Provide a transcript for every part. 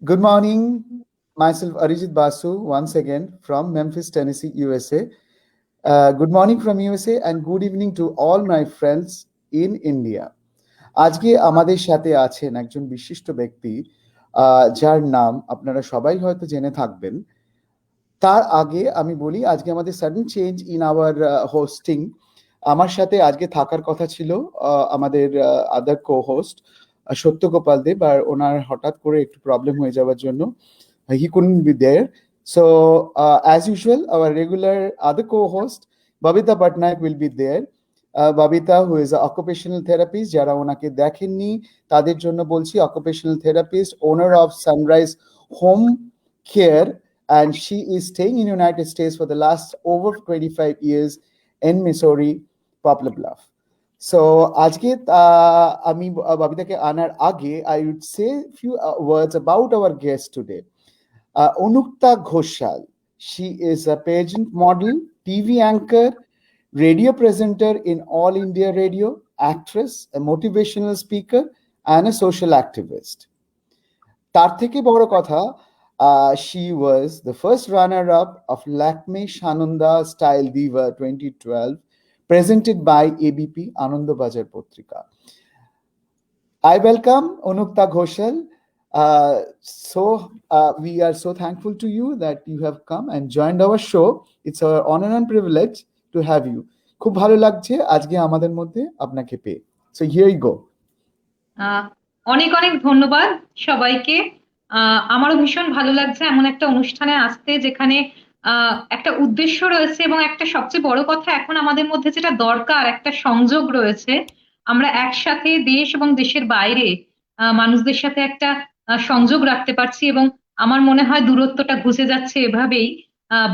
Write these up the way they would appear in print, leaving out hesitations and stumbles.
Good morning. Myself, Arijit Basu, once again from Memphis, Tennessee, USA. Good morning from USA and good evening to all my friends in India. আজকে আমাদের সাথে আছেন একজন বিশিষ্ট ব্যক্তি যার নাম আপনারা সবাই হয়তো জেনে থাকবেন। তার আগে আমি বলি আজকে আমাদের sudden change in our hosting. আমার সাথে আজকে থাকার কথা ছিল আমাদের আদার কো হোস্ট সত্যগোপাল দেব, আর ওনার হঠাৎ করে একটু প্রবলেম হয়ে যাওয়ার জন্য he couldn't be there. So as usual, our regular other co-host Babita Patnaik will be there. Babita, who is an occupational therapist, যারা ওনাকে দেখেননি তাদের জন্য বলছি, occupational therapist, owner of Sunrise Home Care, and she is staying in United States for the last over 25 years in Missouri, Poplar Bluff. So আজকে আমি বাবিতাকে আনার আগে I would say few words about our guest today. Onukta Ghoshal. She is a pageant model, TV anchor, radio presenter in All India Radio, actress, a motivational speaker, and a social activist. তার থেকে বড় কথা, she was the first runner-up of Lakme Shananda Style Diva 2012, presented by ABP Anand Bajar Potrika. I welcome Onukta Ghoshal. We are so thankful to you that you have come and joined our show. It's our honor and privilege to have you. খুব ভালো লাগছে আজকে আমাদের মধ্যে আপনাকে পেয়ে। So here you go. অনেক অনেক ধন্যবাদ সবাইকে। আমারও ভীষণ ভালো লাগছে এমন একটা অনুষ্ঠানে আসতে যেখানে একটা উদ্দেশ্য রয়েছে এবং একটা সবচেয়ে বড় কথা, এখন আমাদের মধ্যে যেটা দরকার, একটা সংযোগ রয়েছে। আমরা একসাথে দেশ এবং দেশের বাইরে মানুষদের সাথে একটা সংযোগ রাখতে পারছি এবং আমার মনে হয় দূরত্বটা ঘুচে যাচ্ছে এভাবেই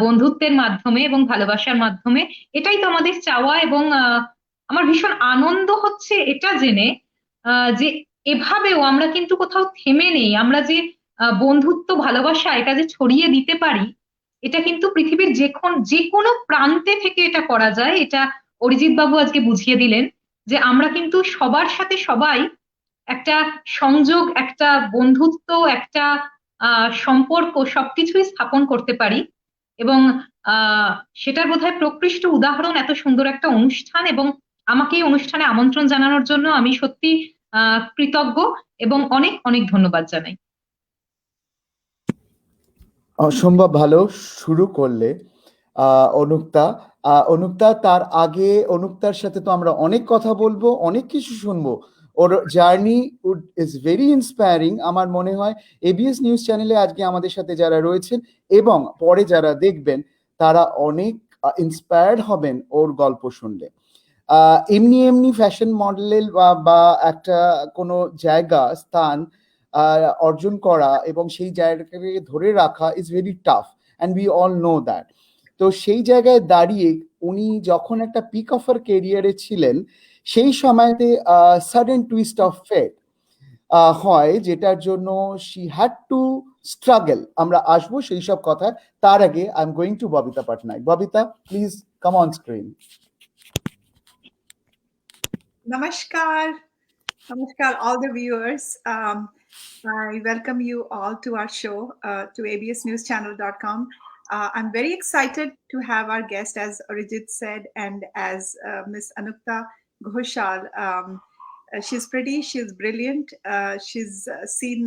বন্ধুত্বের মাধ্যমে এবং ভালোবাসার মাধ্যমে। এটাই তো আমাদের চাওয়া এবং আমার ভীষণ আনন্দ হচ্ছে এটা জেনে যে এভাবেও আমরা কিন্তু কোথাও থেমে নেই। আমরা যে বন্ধুত্ব ভালোবাসা এটা যে ছড়িয়ে দিতে পারি, এটা কিন্তু পৃথিবীর যে কোনো প্রান্তে থেকে এটা করা যায়। এটা অরিজিৎ বাবু আজকে বুঝিয়ে দিলেন যে আমরা কিন্তু সবার সাথে সবাই একটা সংযোগ, একটা বন্ধুত্ব, একটা সম্পর্ক সবকিছুই স্থাপন করতে পারি। এবং সেটার বোধহয় প্রকৃষ্ট উদাহরণ এত সুন্দর একটা অনুষ্ঠান, এবং আমাকে এই অনুষ্ঠানে আমন্ত্রণ জানানোর জন্য আমি সত্যি কৃতজ্ঞ এবং অনেক অনেক ধন্যবাদ জানাই। অসম্ভব ভালো শুরু করলে অনুক্তা। তার আগে অনুক্তার সাথে তো আমরা অনেক কথা বলবো, অনেক কিছু শুনবো। ওর জার্নি ইজ ভেরি ইন্সপায়ারিং। আমার মনে হয় এবিএস নিউজ চ্যানেলে আজকে আমাদের সাথে যারা রয়েছেন এবং পরে যারা দেখবেন তারা অনেক ইন্সপায়ার্ড হবেন ওর গল্প শুনলে। এমনি এমনি ফ্যাশন মডেল বা একটা কোনো জায়গা স্থান অর্জন করা এবং সেই জায়গাটাকে ধরে রাখা is very tough, and we all know that. তো সেই জায়গায় দাঁড়িয়ে উনি যখন একটা পিক অফ আর কেরিয়ারে ছিলেন, সেই সময়তে সাডেন টুইস্ট অফ ফেট হয়, যেটার জন্য শি হ্যাড টু স্ট্রাগল। আমরা আসবো সেই সব কথা। তার আগে I am going to Babita Patnaik. Babita, please come on screen. Namaskar. Namaskar, all the viewers. I welcome you all to our show, to absnewschannel.com. I'm very excited to have our guest, as Arijit said, and as Miss Anukta Ghoshal. She's pretty, she's brilliant, she's seen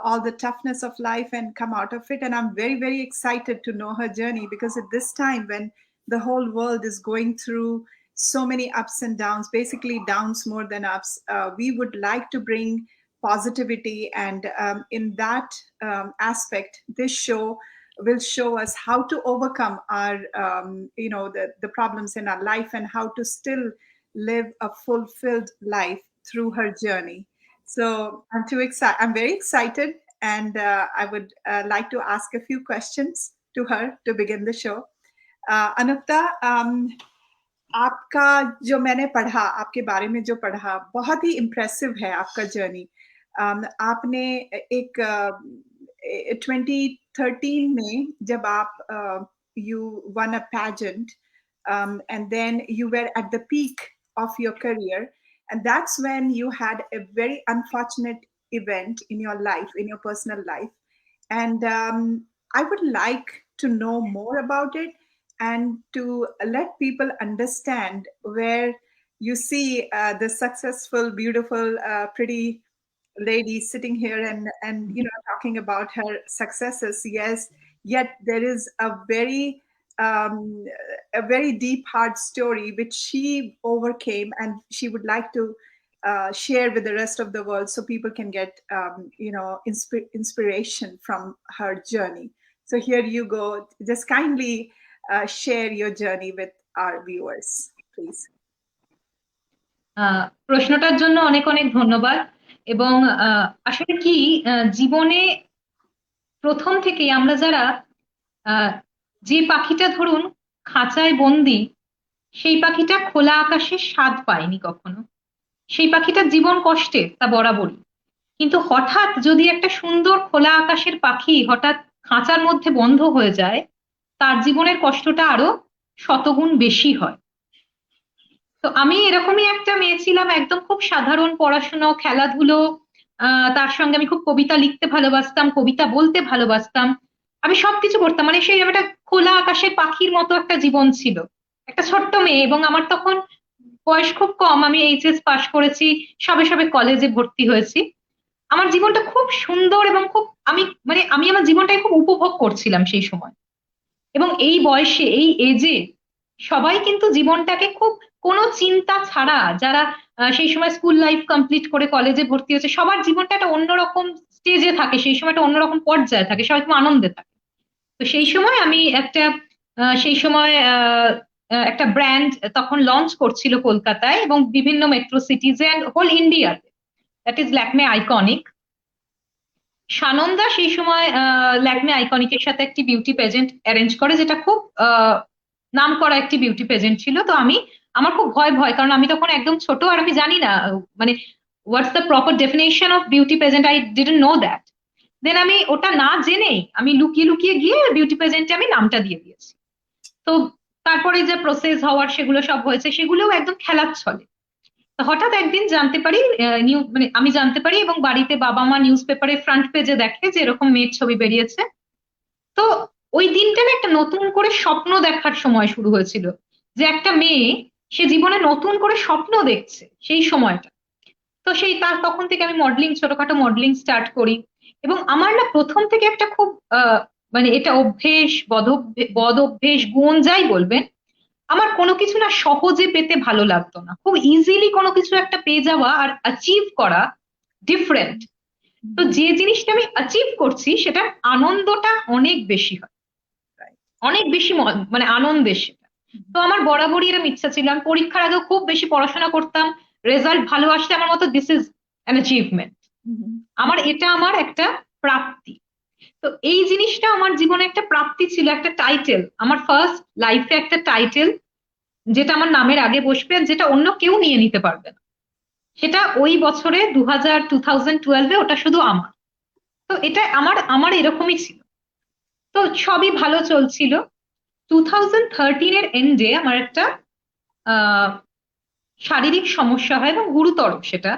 all the toughness of life and come out of it. And I'm very, very excited to know her journey, because at this time when the whole world is going through so many ups and downs, basically downs more than ups, we would like to bring positivity. And in that aspect, this show will show us how to overcome our, the problems in our life, and how to still live a fulfilled life through her journey. So I'm very excited, and I would like to ask a few questions to her to begin the show. Anukta, आपका जो मैंने पढ़ा, आपके बारे में जो पढ़ा, बहुत ही इम्प्रेसिव है आपका जर्नी। आपने एक 2013 में जब आप you won a pageant, and then you were at the peak of your career, and that's when you had a very unfortunate event in your life, in your personal life. And I would like to know more about it and to let people understand where you see the successful, beautiful, pretty lady sitting here and talking about her successes. Yes, yet there is um, a very deep, hard story which she overcame, and she would like to share with the rest of the world so people can get inspiration from her journey. So here you go. Just kindly share your journey with our viewers, please. প্রশ্নটার জন্য অনেক অনেক ধন্যবাদ। এবং আসলে কি, জীবনে প্রথম থেকেই আমরা যারা যে পাখিটা ধরুন খাঁচায় বন্দি, সেই পাখিটা খোলা আকাশের স্বাদ পায়নি কখনো। সেই পাখিটার জীবন কষ্টের, তা বরাবরই। কিন্তু হঠাৎ যদি একটা সুন্দর খোলা আকাশের পাখি হঠাৎ খাঁচার মধ্যে বন্ধ হয়ে যায়, তার জীবনের কষ্টটা আরো শতগুণ বেশি হয়। তো আমি এরকমই একটা মেয়ে ছিলাম, একদম খুব সাধারণ পড়াশোনা, খেলাধুলো, তার সঙ্গে আমি খুব কবিতা লিখতে ভালোবাসতাম, কবিতা বলতে ভালোবাসতাম, আমি সবকিছু করতাম। মানে সেই একটা খোলা আকাশের পাখির মতো একটা জীবন ছিল, একটা ছোট্ট মেয়ে। এবং আমার তখন বয়স খুব কম, আমি এইচএস পাশ করেছি, সবে সবে কলেজে ভর্তি হয়েছি। আমার জীবনটা খুব সুন্দর এবং খুব আমি আমার জীবনটাকে খুব উপভোগ করছিলাম সেই সময়। এবং এই বয়সে, এই এজে সবাই কিন্তু জীবনটাকে খুব কোনো চিন্তা ছাড়া, যারা সেই সময় স্কুল লাইফ কমপ্লিট করে কলেজে ভর্তি হচ্ছে, সবার জীবনটা একটা অন্যরকম স্টেজে থাকে, সেই সময় একটা অন্যরকম পর্যায়ে থাকে, সবাই খুব আনন্দে থাকে। তো সেই সময় আমি একটা সেই সময় একটা ব্র্যান্ড তখন লঞ্চ করছিল কলকাতায় এবং বিভিন্ন মেট্রো সিটিজে অ্যান্ড হোল ইন্ডিয়াতে, that is Lakme iconic. Sananda সেই সময় ল্যাকমে আইকনিকের সাথে একটি বিউটি পেজেন্ট অ্যারেঞ্জ করে, যেটা খুব নাম করা একটি বিউটি পেজেন্ট ছিল। তো আমার খুব ভয় ভয়, কারণ আমি তখন একদম ছোট, আর আমি জানি না মানে what's the proper definition of beauty pageant, I didn't know that. Then আমি ওটা না জেনেই আমি লুকিয়ে লুকিয়ে গিয়ে বিউটি পেজেন্টে আমি নামটা দিয়ে দিয়েছি। তো তারপরে যে প্রসেস হওয়ার সেগুলো সব হয়েছে, সেগুলোও একদম খেলার ছলে। হঠাৎ একদিন জানতে পারি, আমি জানতে পারি এবং বাড়িতে বাবা মা নিউজ পেপারের ফ্রন্ট পেজে দেখে যে এরকম মেয়ের ছবি বেরিয়েছে। তো ওই দিনটা না একটা নতুন করে স্বপ্ন দেখার সময় শুরু হয়েছিল, যে একটা মেয়ে সে জীবনে নতুন করে স্বপ্ন দেখছে সেই সময়টা। তো তার তখন থেকে আমি মডেলিং, ছোটখাটো মডেলিং স্টার্ট করি। এবং আমার না প্রথম থেকে একটা খুব এটা অভ্যেস, বদ অভ্যেস, গুণ যাই বলবেন, আমার কোনো কিছু না সহজে পেতে ভালো লাগতো না। খুব ইজিলি কোনো কিছু একটা পেয়ে যাওয়া আর অ্যাচিভ করা ডিফারেন্ট। তো যে জিনিসটা আমি অ্যাচিভ করছি সেটার আনন্দটা অনেক বেশি হয়, অনেক বেশি আনন্দের সেটা। তো আমার বরাবরই এরকম ইচ্ছা ছিল, আমি পরীক্ষার আগেও খুব বেশি পড়াশোনা করতাম, রেজাল্ট ভালো আসলে আমার মতো দিস ইজ অ্যান অ্যাচিভমেন্ট, এটা আমার একটা প্রাপ্তি। তো এই জিনিসটা আমার জীবনে একটা প্রাপ্তি ছিল, একটা টাইটেল, আমার ফার্স্ট লাইফে একটা টাইটেল, যেটা আমার নামের আগে বসবে, যেটা অন্য কেউ নিয়ে নিতে পারবে না। সেটা ওই বছরে 2012-এ ওটা শুধু আমার। তো এটা আমার এরকমই ছিল। তো সবই ভালো চলছিল। 2013-এর এন্ডে আমার একটা শারীরিক সমস্যা হয় এবং গুরুতর, সেটা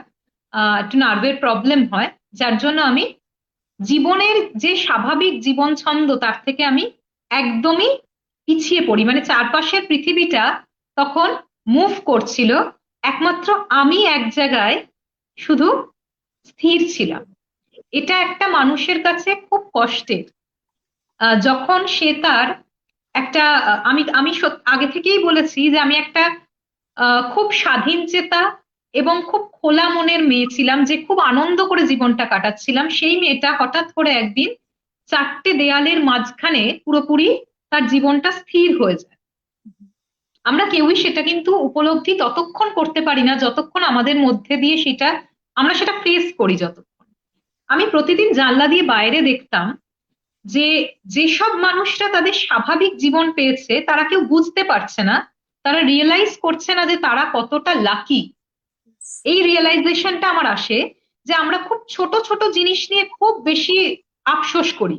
একটু নার্ভের প্রবলেম হয়, যার জন্য আমি জীবনের যে স্বাভাবিক জীবন ছন্দ তার থেকে আমি একদমই পিছিয়ে পড়ি। চারপাশের পৃথিবীটা তখন মুভ করছিল, একমাত্র আমি এক জায়গায় শুধু স্থির ছিলাম। এটা একটা মানুষের কাছে খুব কষ্টের, যখন সে তার একটা আমি আমি আগে থেকেই বলেছি যে আমি একটা খুব স্বাধীন চেতা এবং খুব খোলা মনের মেয়ে ছিলাম, যে খুব আনন্দ করে জীবনটা কাটাচ্ছিলাম। সেই মেয়েটা হঠাৎ করে একদিন চারটে দেয়ালের মাঝখানে পুরোপুরি তার জীবনটা স্থির হয়ে যায়। আমরা কেউই সেটা কিন্তু উপলব্ধি ততক্ষণ করতে পারি না যতক্ষণ আমাদের মধ্যে দিয়ে আমরা সেটা ফেস করি। যতক্ষণ আমি প্রতিদিন জানলা দিয়ে বাইরে দেখতাম যে যেসব মানুষরা তাদের স্বাভাবিক জীবন পেয়েছে, তারা কেউ বুঝতে পারছে না, তারা রিয়েলাইজ করছে না যে তারা কতটা লাকি। এই রিয়েলাইজেশনটা আমার আসে যে আমরা খুব ছোট ছোট জিনিস নিয়ে খুব বেশি আফসোস করি,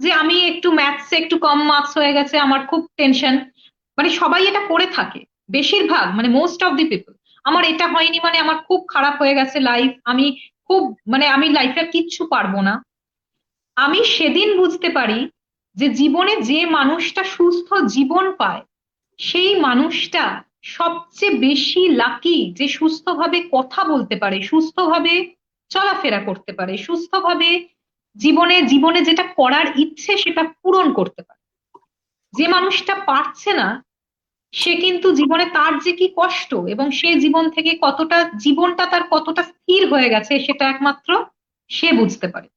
যে আমি একটু ম্যাথসে একটু কম মার্কস হয়ে গেছে, আমার খুব টেনশন। সবাই এটা করে থাকে, বেশিরভাগ মোস্ট অফ দি পিপল। আমার এটা হয়নি, আমার খুব খারাপ হয়ে গেছে লাইফ, আমি খুব মানে আমি লাইফে কিচ্ছু পারবো না, আমি সেদিন বুঝতে পারি যে জীবনে যে মানুষটা সুস্থ জীবন পায় সেই মানুষটা সবচেয়ে বেশি লাকি, যে সুস্থভাবে কথা বলতে পারে, সুস্থভাবে চলাফেরা করতে পারে, সুস্থভাবে জীবনে জীবনে যেটা করার ইচ্ছে সেটা পূরণ করতে পারে। যে মানুষটা পারছে না সে কিন্তু জীবনে তার যে কি কষ্ট এবং সে জীবন থেকে কতটা জীবনটা তার কতটা স্থির হয়ে গেছে সেটা একমাত্র সে বুঝতে পারে।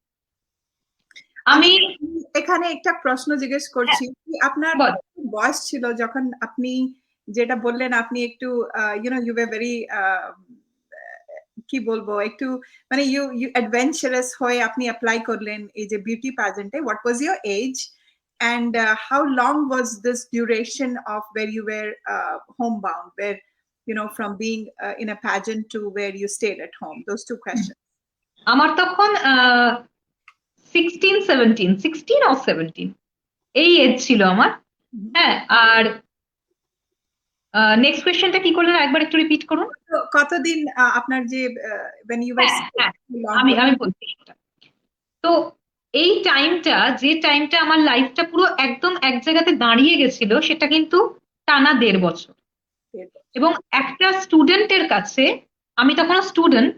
আমি আমি এখানে একটা প্রশ্ন জিজ্ঞেস করছি কি আপনার বল। বয়স ছিল যখন আপনি যেটা বললেন আপনি একটু ইউ ওয়ে ভেরি কি বলবো একটু মানে ইউ অ্যাডভেঞ্চারাস হয়ে আপনি অ্যাপ্লাই করলেন এই যে বিউটি প্যাজেন্টে, what was your age and how long was this duration of where you were homebound, where from being in a pageant to where you stayed at home? Those two questions. আমার তখন 16 17 এই age ছিল আমার। হ্যাঁ, আর next কোয়েশ্চেনটা কি করলেন একবার একটু রিপিট করুন। তো কতদিন আপনার যে when you were হ্যাঁ, আমি বলছি সেটা। তো এই টাইমটা, যে টাইমটা আমার লাইফটা পুরো একদম এক জায়গাতে দাঁড়িয়ে গেছিল, সেটা কিন্তু টানা 1.5 বছর। এবং একটা স্টুডেন্টের কাছে, আমি তখন স্টুডেন্ট,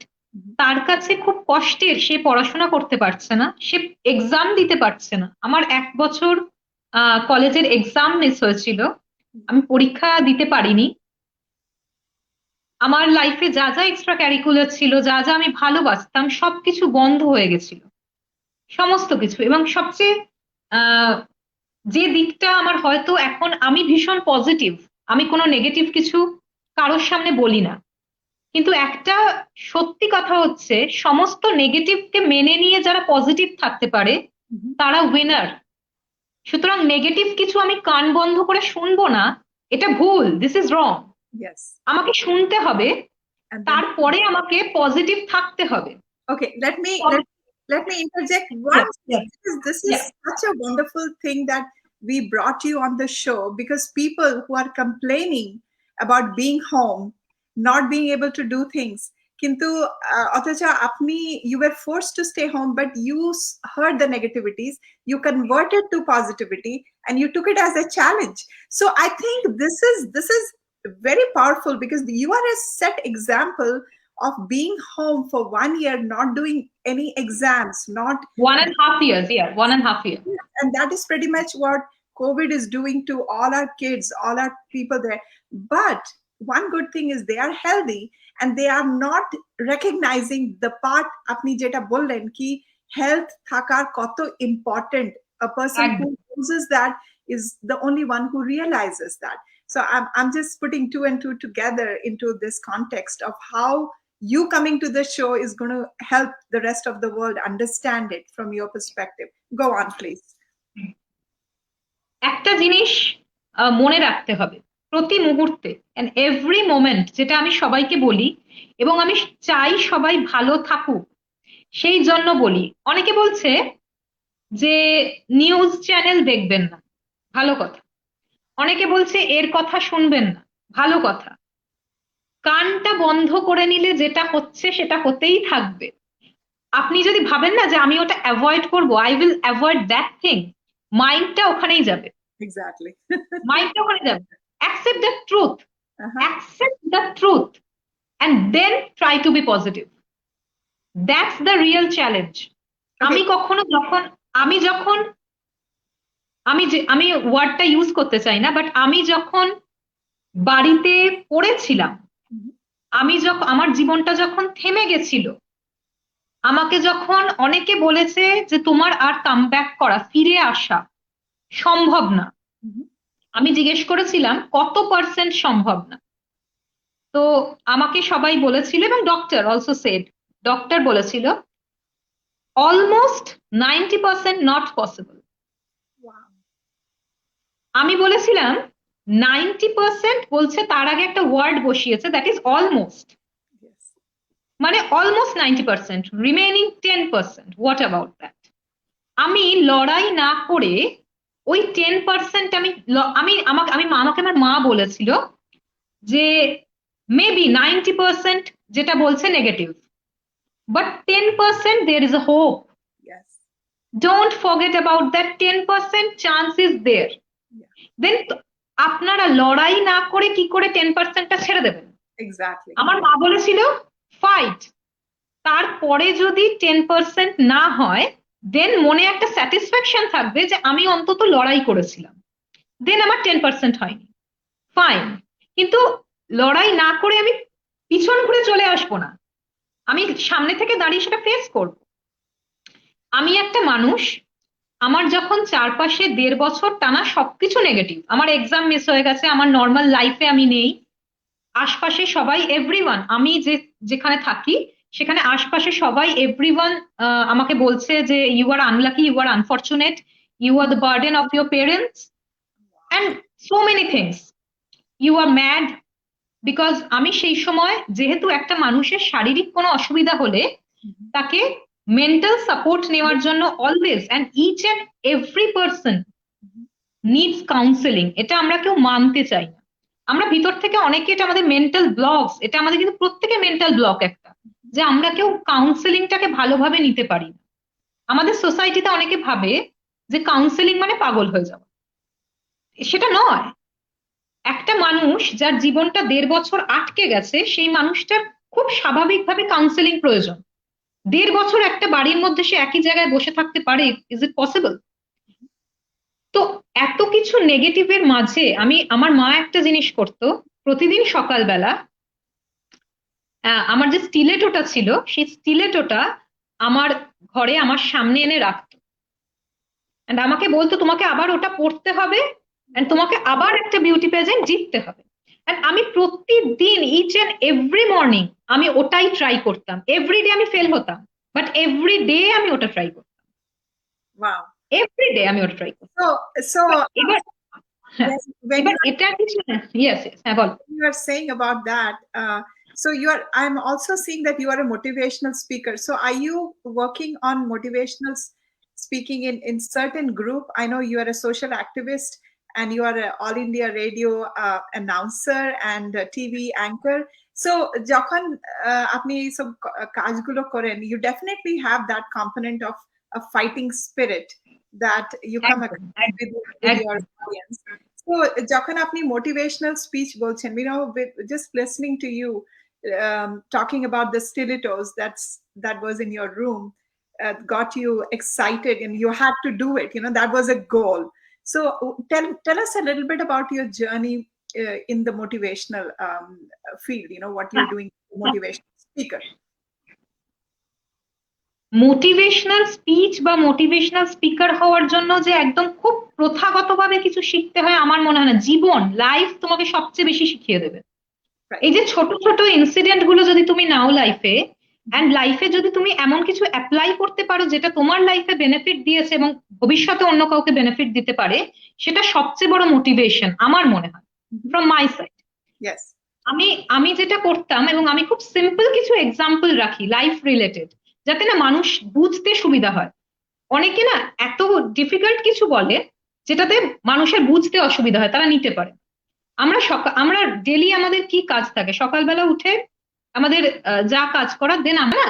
তার কাছে খুব কষ্টের, সে পড়াশোনা করতে পারছে না, সে এক্সাম দিতে পারছে না। আমার 1 বছর কলেজের এক্সাম মিস হয়েছিল, আমি পরীক্ষা দিতে পারিনি। আমার লাইফে যা যা এক্সট্রা ক্যারিকুলার ছিল, যা যা আমি ভালোবাসতাম, সবকিছু বন্ধ হয়ে গেছিল, সমস্ত কিছু। এবং সবচেয়ে যে দিকটা আমার, হয়তো এখন আমি ভীষণ পজিটিভ, আমি কোনো নেগেটিভ কিছু কারোর সামনে বলি না, কিন্তু একটা সত্যি কথা হচ্ছে সমস্ত নেগেটিভকে মেনে নিয়ে যারা পজিটিভ থাকতে পারে তারা উইনার। সুতরাং নেগেটিভ কিছু আমি কান বন্ধ করে শুনবো না, এটা ভুল, দিস ইজ রং। Yes. আমাকে শুনতে হবে, তারপরে আমাকে পজিটিভ থাকতে হবে। Okay, let me interject once. This is such a wonderful thing that we brought you on the show, because people who are complaining about being home, not being able to do things, kintu অথচ আপনি you were forced to stay home, but you heard the negativities, you converted to positivity, and you took it as a challenge. So I think this is very powerful, because you are a set example of being home for 1 year, not doing any exams, not 1.5 years, yeah, 1.5 years. and that is pretty much what COVID is doing to all our kids, all our people there. But one good thing is they are healthy, and they are not recognizing the part apni jeta bollen ki health thakar koto important. A person who uses that is the only one who realizes that. So I'm just putting 2 and 2 together into this context of how you coming to the show is going to help the rest of the world understand it from your perspective. Go on, please. একটা জিনিস মনে রাখতে হবে প্রতি মুহূর্তে, and every moment, যেটা আমি সবাইকে বলি এবং আমি চাই সবাই ভালো থাকুক, সেই জন্য বলি। অনেকে বলছে যে নিউজ চ্যানেল দেখবেন না, ভালো কথা। অনেকে বলছে এর কথা শুনবেন না, ভালো কথা। কানটা বন্ধ করে নিলে যেটা হচ্ছে সেটা হতেই থাকবে। আপনি যদি ভাবেন না যে আমি ওটা অ্যাভয়েড করবো, I will avoid that thing, মাইন্ডটা ওখানেই যাবে। Exactly. মাইন্ডটা ওখানে যাবে। Accept the truth. Accept the truth and then try to be positive. That's the real challenge. আমি কখনো যখন আমি ওয়ার্ডটা ইউজ করতে চাই না, বাট আমি যখন বাড়িতে পড়েছিলাম, আমার জীবনটা যখন থেমে গেছিল, আমাকে যখন অনেকে বলেছে যে তোমার আর কাম ব্যাক করা, ফিরে আসা সম্ভব না, আমি জিজ্ঞেস করেছিলাম কত পার্সেন্ট সম্ভব না। তো আমাকে সবাই বলেছিল, এবং ডক্টর বলেছিল অলমোস্ট 90% নট পসিবল। আমি বলেছিলাম 90% বলছে, তার আগে একটা ওয়ার্ড বসিয়েছে, দ্যাট ইজ অলমোস্ট, মানে almost 90%, remaining 10%, what about that? আমি লড়াই না করে ওই 10% আমাকে আমার মা বলেছিল যে মেবি 90% যেটা বলছে negative, but 10% there is a hope. Yes. Don't forget about that 10% chance is there. Yeah. Then আপনারা লড়াই না করে কি করে 10%টা ছেড়ে দেবেন? Exactly. আমার মা বলেছিল ফাইট, তারপরে যদি 10% না হয় দেন মনে একটা স্যাটিসফ্যাকশন থাকবে যে আমি অন্তত লড়াই করেছিলাম, দেন আমার 10% হয়নি, ফাইন। কিন্তু লড়াই না করে আমি পিছন ঘুরে চলে আসবো না, আমি সামনে থেকে দাঁড়িয়ে সেটা ফেস করব। আমি একটা মানুষ, আমার যখন চারপাশে 1.5 বছর টানা সবকিছু নেগেটিভ, আমার এক্সাম মিস হয়ে গেছে, আমার নর্মাল লাইফে আমি নেই, আশপাশে সবাই এভরিওয়ান, আমি যেখানে থাকি সেখানে আশপাশে সবাই এভরিওয়ান আমাকে বলছে যে you are unlucky, you are unfortunate, you are the burden of your parents and so many things, you are mad. Because আমি সেই সময় যেহেতু একটা মানুষের শারীরিক কোনো অসুবিধা হলে তাকে মেন্টাল সাপোর্ট নেওয়ার জন্য always and each and every person needs counselling, এটা আমরা কেউ মানতে চাই না। আমরা ভিতর থেকে অনেকে, এটা আমাদের মেন্টাল ব্লকস, এটা আমাদের কিন্তু প্রত্যেকে মেন্টাল ব্লক একটা, যে আমরা কেউ কাউন্সেলিংটাকে ভালোভাবে নিতে পারি না। আমাদের সোসাইটিতে অনেকে ভাবে যে কাউন্সেলিং মানে পাগল হয়ে যাওয়া, সেটা নয়। একটা মানুষ যার জীবনটা 1.5 বছর আটকে গেছে, সেই মানুষটার খুব স্বাভাবিকভাবে কাউন্সেলিং প্রয়োজন। 1.5 বছর একটা বাড়ির মধ্যে সে একই জায়গায় বসে থাকতে পারে? Is it possible? তো এত কিছু নেগেটিভের মাঝে আমার মা একটা জিনিস করতো, প্রতিদিন সকালবেলা আমার যে স্টিলেটোটা ছিল সেই স্টিলেটোটা আমার ঘরে আমার সামনে এনে রাখতো, এন্ড আমাকে বলতো তোমাকে আবার ওটা পড়তে হবে, এন্ড তোমাকে আবার একটা বিউটি প্যাজেন্ট জিততে হবে। এন্ড আমি প্রতিদিন ইচ এন্ড এভরি মর্নিং আমি ওটাই ট্রাই করতাম। এভরিডে আমি ফেল হতাম, বাট এভরি ডে আমি ওটা ট্রাই করতাম। Wow. এভরি ডে আমি ওটা ট্রাই করতাম। So এবার yes, when এবার এটা কিছু না, ইয়েস হ্যাঁ বল। you are saying about that, so I'm also seeing that you are a motivational speaker. So are you working on motivational speaking in certain group? I know you are a social activist and you are an all India radio announcer and a TV anchor. So যখন আপনি এই সব কাজগুলো করেন, you definitely have that component of a fighting spirit that you come across with your audience. So যখন আপনি motivational speech বলছেন, just listening to you talking about the stilettos that was in your room got you excited and you had to do it. That was a goal. So tell us a little bit about your journey in the motivational field. What you're doing as a motivational speaker. Motivational speech বা motivational speaker হওয়ার জন্য যে একদম খুব প্রথাগতভাবে কিছু শিখতে হয় আমার মনে হয় না। জীবন, লাইফ তোমাকে সবচেয়ে বেশি শিখিয়ে দেবে। এই যে ছোট ছোট ইনসিডেন্ট গুলো যদি তুমি নাও লাইফে, এন্ড লাইফে যদি তুমি এমন কিছু অ্যাপ্লাই করতে পারো যেটা তোমার লাইফে বেনিফিট দিয়েছে এবং ভবিষ্যতে অন্য কাউকে বেনিফিট দিতে পারে, সেটা সবচেয়ে বড় মোটিভেশন আমার মনে হয় ফ্রম মাই সাইড। Yes. আমি যেটা করতাম, এবং আমি খুব সিম্পল কিছু এক্সাম্পল রাখি লাইফ রিলেটেড, যাতে না মানুষ বুঝতে সুবিধা হয়। অনেকে না এত ডিফিকাল্ট কিছু বলে যেটাতে মানুষের বুঝতে অসুবিধা হয়, তারা নিতে পারে। আমরা ডেলি আমাদের কি কাজ থাকে, সকালবেলা উঠে আমাদের যা কাজ করার, দেন আমরা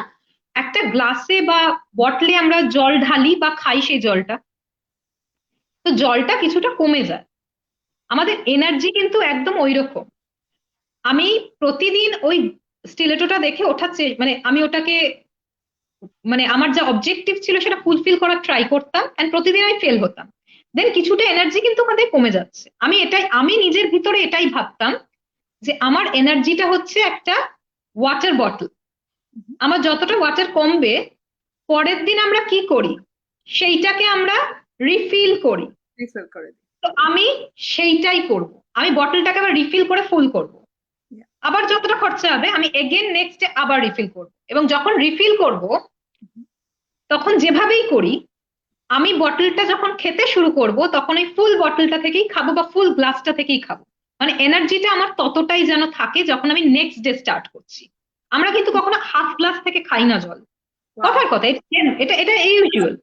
একটা গ্লাসে বা বটলে আমরা জল ঢালি বা খাই সেই জলটা, তো জলটা কিছুটা কমে যায়, আমাদের এনার্জি কিন্তু একদম ওই রকম। আমি প্রতিদিন ওই স্টিলেটোটা দেখে মানে আমি ওটাকে, মানে আমার যা অবজেক্টিভ ছিল সেটা ফুলফিল করার ট্রাই করতাম, এন্ড প্রতিদিন আমি ফেল হতাম। দেন কিছুটা এনার্জি কিন্তু আমাদের কমে যাচ্ছে। আমি নিজের ভিতরে এটাই ভাবতাম যে আমার এনার্জিটা হচ্ছে একটা ওয়াটার বটল, আমার যতটা ওয়াটার কমবে পরের দিন আমরা কি করি, সেইটাকে আমরা রিফিল করি। তো আমি সেইটাই করব, আমি বটলটাকে আবার রিফিল করে ফুল করব, আবার যতটা খরচা হবে আমি এগেন নেক্সট ডে আবার রিফিল করব। এবং যখন রিফিল করব তখন যেভাবেই করি, আমি বটলটা যখন খেতে শুরু করব তখন ওই ফুল বটলটা থেকেই খাবো বা ফুল গ্লাসটা থেকেই খাবো। মানে এনার্জিটা আমার ততটাই যেন থাকে যখন আমি নেক্সট ডে স্টার্ট করছি। আমরা কিন্তু কখনো হাফ গ্লাস থেকে খাই না জল, কথার কথা, এটা ইউজুয়াল।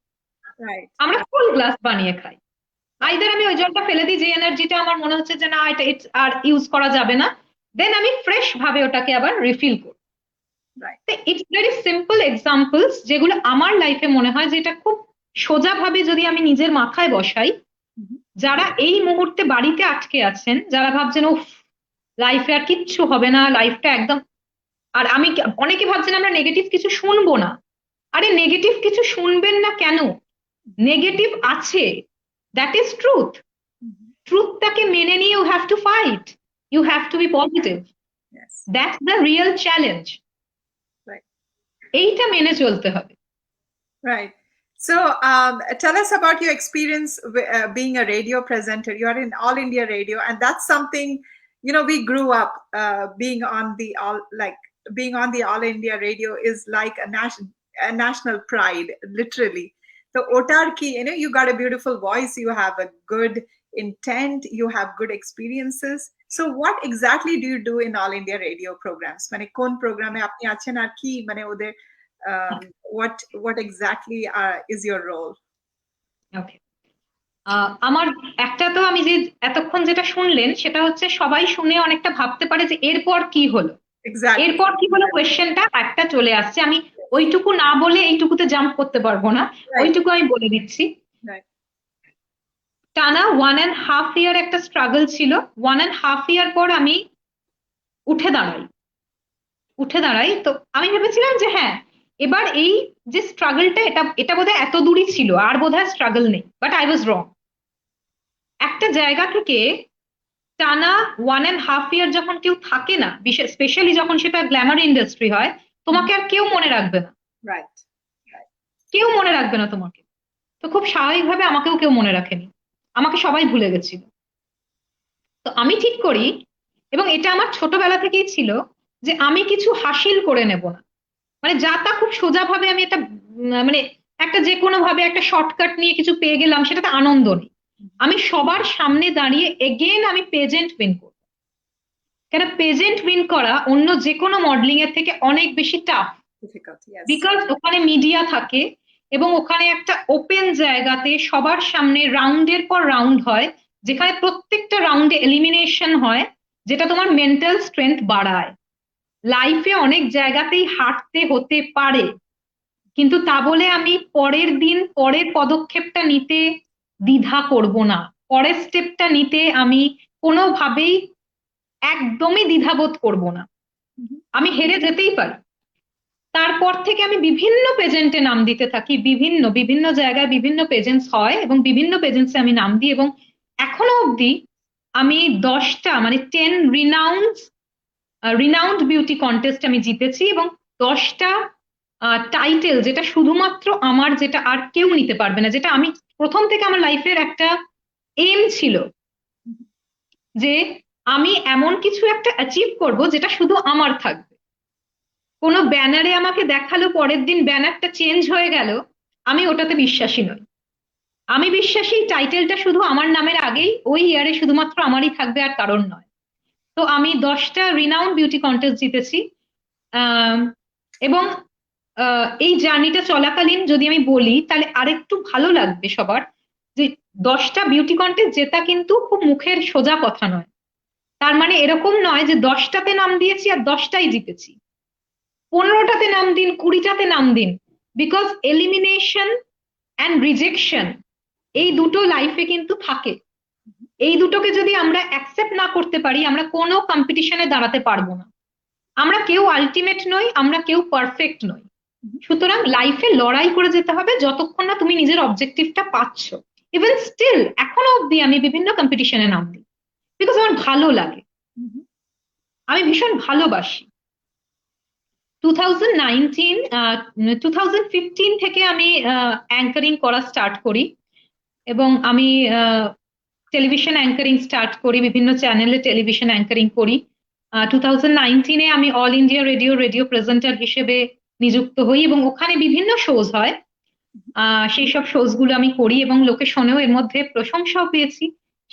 আমরা ফুল গ্লাস বানিয়ে খাই। আইদার আমি ওই জলটা ফেলে দিই, যে এনার্জিটা আমার মনে হচ্ছে যে না এটা আর ইউজ করা যাবে না, দেন আমি ফ্রেশ ভাবে ওটাকে আবার রিফিল করি। Right. It's very simple examples, যেগুলো আমার লাইফে মনে হয় যে এটা খুব সোজাভাবে যদি আমি নিজের মাথায় বসাই, Mhm. যারা এই মুহূর্তে বাড়িতে আটকে আছেন, যারা ভাবছেন উফ লাইফে আর কিচ্ছু হবে না, লাইফটা একদম, আর আমি অনেকে ভাবছেন আমরা নেগেটিভ কিছু শুনবো না। আরে নেগেটিভ কিছু শুনবেন না কেন? নেগেটিভ আছে, দ্যাট ইজ ট্রুথ। Mhm. ট্রুথটাকে মেনে নিয়ে you have to fight, you have to be positive, Yes. That's the real challenge. Right. এইটা মেনে চলতে হবে। Right. So tell us about your experience being a radio presenter. You are in All India Radio, and that's something, you know, we grew up being on the All India Radio is like a national pride, literally. So otar ki, you know, you got a beautiful voice, you have a good intent, you have good experiences. So what exactly do you do in All India Radio programs? Mane kon program e apni achen ar ki mane oder what exactly is your role? ওকে, আমার একটা তো আমি যে এতক্ষণ যেটা শুনলেন সেটা হচ্ছে সবাই শুনে অনেকটা ভাবতে পারে যে এরপর কি হলো, Exactly. এরপর কি হলো কোয়েশ্চেনটা একটা চলে আসছে। আমি ওইটুকু না বলে এইটুকুতে জাম্প করতে পারবো না, Right. ওইটুকু আমি বলে দিচ্ছি। Right. টানা 1.5 ইয়ার একটা স্ট্রাগল ছিল। 1.5 ইয়ার পর আমি উঠে দাঁড়াই। তো আমি ভেবেছিলাম যে হ্যাঁ, এবার এই যে স্ট্রাগলটা, এটা এটা বোধহয় এত দূরই ছিল, আর বোধহয় স্ট্রাগল নেই। বাট আই ওয়াজ রং। একটা জায়গা থেকে টানা 1.5 ইয়ার যখন কেউ থাকে না, বিশেষ স্পেশালি যখন সেটা গ্ল্যামার ইন্ডাস্ট্রি হয়, তোমাকে আর কেউ মনে রাখবে না, Right. কেউ মনে রাখবে না তোমাকে। তো খুব স্বাভাবিকভাবে আমাকেও কেউ মনে রাখেনি, আমাকে সবাই ভুলে গেছিল। তো আমি ঠিক করি, এবং এটা আমার ছোটবেলা থেকেই ছিল, যে আমি কিছু হাসিল করে নেব না। মানে যা তা খুব সোজাভাবে আমি একটা মানে একটা যে কোনো ভাবে একটা শর্টকাট নিয়ে কিছু পেয়ে গেলাম, সেটাতে আনন্দ নেই। আমি সবার সামনে দাঁড়িয়ে এগেন আমি পেজেন্ট উইন করব। কেন পেজেন্ট উইন করা অন্য যে কোনো মডেলিং এর থেকে অনেক বেশি টাফ, Difficult. Yes. বিকজ ওখানে মিডিয়া থাকে, এবং ওখানে একটা ওপেন জায়গাতে সবার সামনে রাউন্ডের পর রাউন্ড হয়, যেখানে প্রত্যেকটা রাউন্ডে এলিমিনেশন হয়, যেটা তোমার মেন্টাল স্ট্রেংথ বাড়ায়। লাইফে অনেক জায়গাতেই হারতে হতে পারে, কিন্তু তা বলে আমি পরের দিন পরের পদক্ষেপটা নিতে দ্বিধা করব না, পরের স্টেপটা নিতে আমি কোনোভাবেই একদমই দ্বিধাবোধ করব না। Mhm. আমি হেরে যেতেই পারি। তারপর থেকে আমি বিভিন্ন পেজেন্টে নাম দিতে থাকি, বিভিন্ন বিভিন্ন জায়গায় বিভিন্ন পেজেন্টস হয়, এবং বিভিন্ন পেজেন্টসে আমি নাম দিই, এবং এখনো অবধি আমি 10টা মানে 10 রিনাউন্ড বিউটি কন্টেস্ট আমি জিতেছি, এবং 10টা টাইটেল, যেটা শুধুমাত্র আমার, যেটা আর কেউ নিতে পারবে না, যেটা আমি প্রথম থেকে আমার লাইফের একটা এম ছিল, যে আমি এমন কিছু একটা অ্যাচিভ করব যেটা শুধু আমার থাকবে। কোনো ব্যানারে আমাকে দেখালো, পরের দিন ব্যানারটা চেঞ্জ হয়ে গেল, আমি ওটাতে বিশ্বাসী নই। আমি বিশ্বাসী টাইটেলটা শুধু আমার নামের আগেই ওই ইয়ারে শুধুমাত্র আমারই থাকবে, আর কারণ নয়। তো আমি 10টা রিনাউন্ড বিউটি কন্টেস্ট জিতেছি। এবং এই জার্নিটা চলাকালীন যদি আমি বলি, তাহলে আরেকটু ভালো লাগবে সবার, যে 10টা বিউটি কন্টেস্ট জেতা কিন্তু খুব মুখের সোজা কথা নয়। তার মানে এরকম নয় যে 10টাতে নাম দিয়েছি আর 10টাই জিতেছি। 15টাতে নাম দিন, 20টাতে নাম দিন, বিকজ এলিমিনেশন অ্যান্ড রিজেকশন এই দুটো লাইফে কিন্তু থাকে। এই দুটোকে যদি আমরা অ্যাকসেপ্ট না করতে পারি, আমরা কোনো কম্পিটিশনে দাঁড়াতে পারবো না। আমরা কেউ আলটিমেট নই, আমরা কেউ পারফেক্ট নই। সুতরাং লাইফে লড়াই করে যেতে হবে যতক্ষণ না তুমি নিজের অবজেক্টিভটা পাচ্ছ। ইভেন স্টিল এখনো অব্দি আমি বিভিন্ন কম্পিটিশনে নাম দিই, বিকজ আমার ভালো লাগে, Mhm. আমি ভীষণ ভালোবাসি। 2015 থেকে আমি অ্যাঙ্কারিং করা স্টার্ট করি, এবং আমি টেলিভিশন অ্যাঙ্কারিং স্টার্ট করি, বিভিন্ন চ্যানেলে টেলিভিশন অ্যাঙ্কারিং করি। 2019 আমি অল ইন্ডিয়া রেডিও প্রেজেন্টার হিসেবে নিযুক্ত হই, এবং ওখানে বিভিন্ন শোজ হয়, সেই সব শোজ গুলো আমি করি, এবং লোকে শোনেও, এর মধ্যে প্রশংসাও পেয়েছি।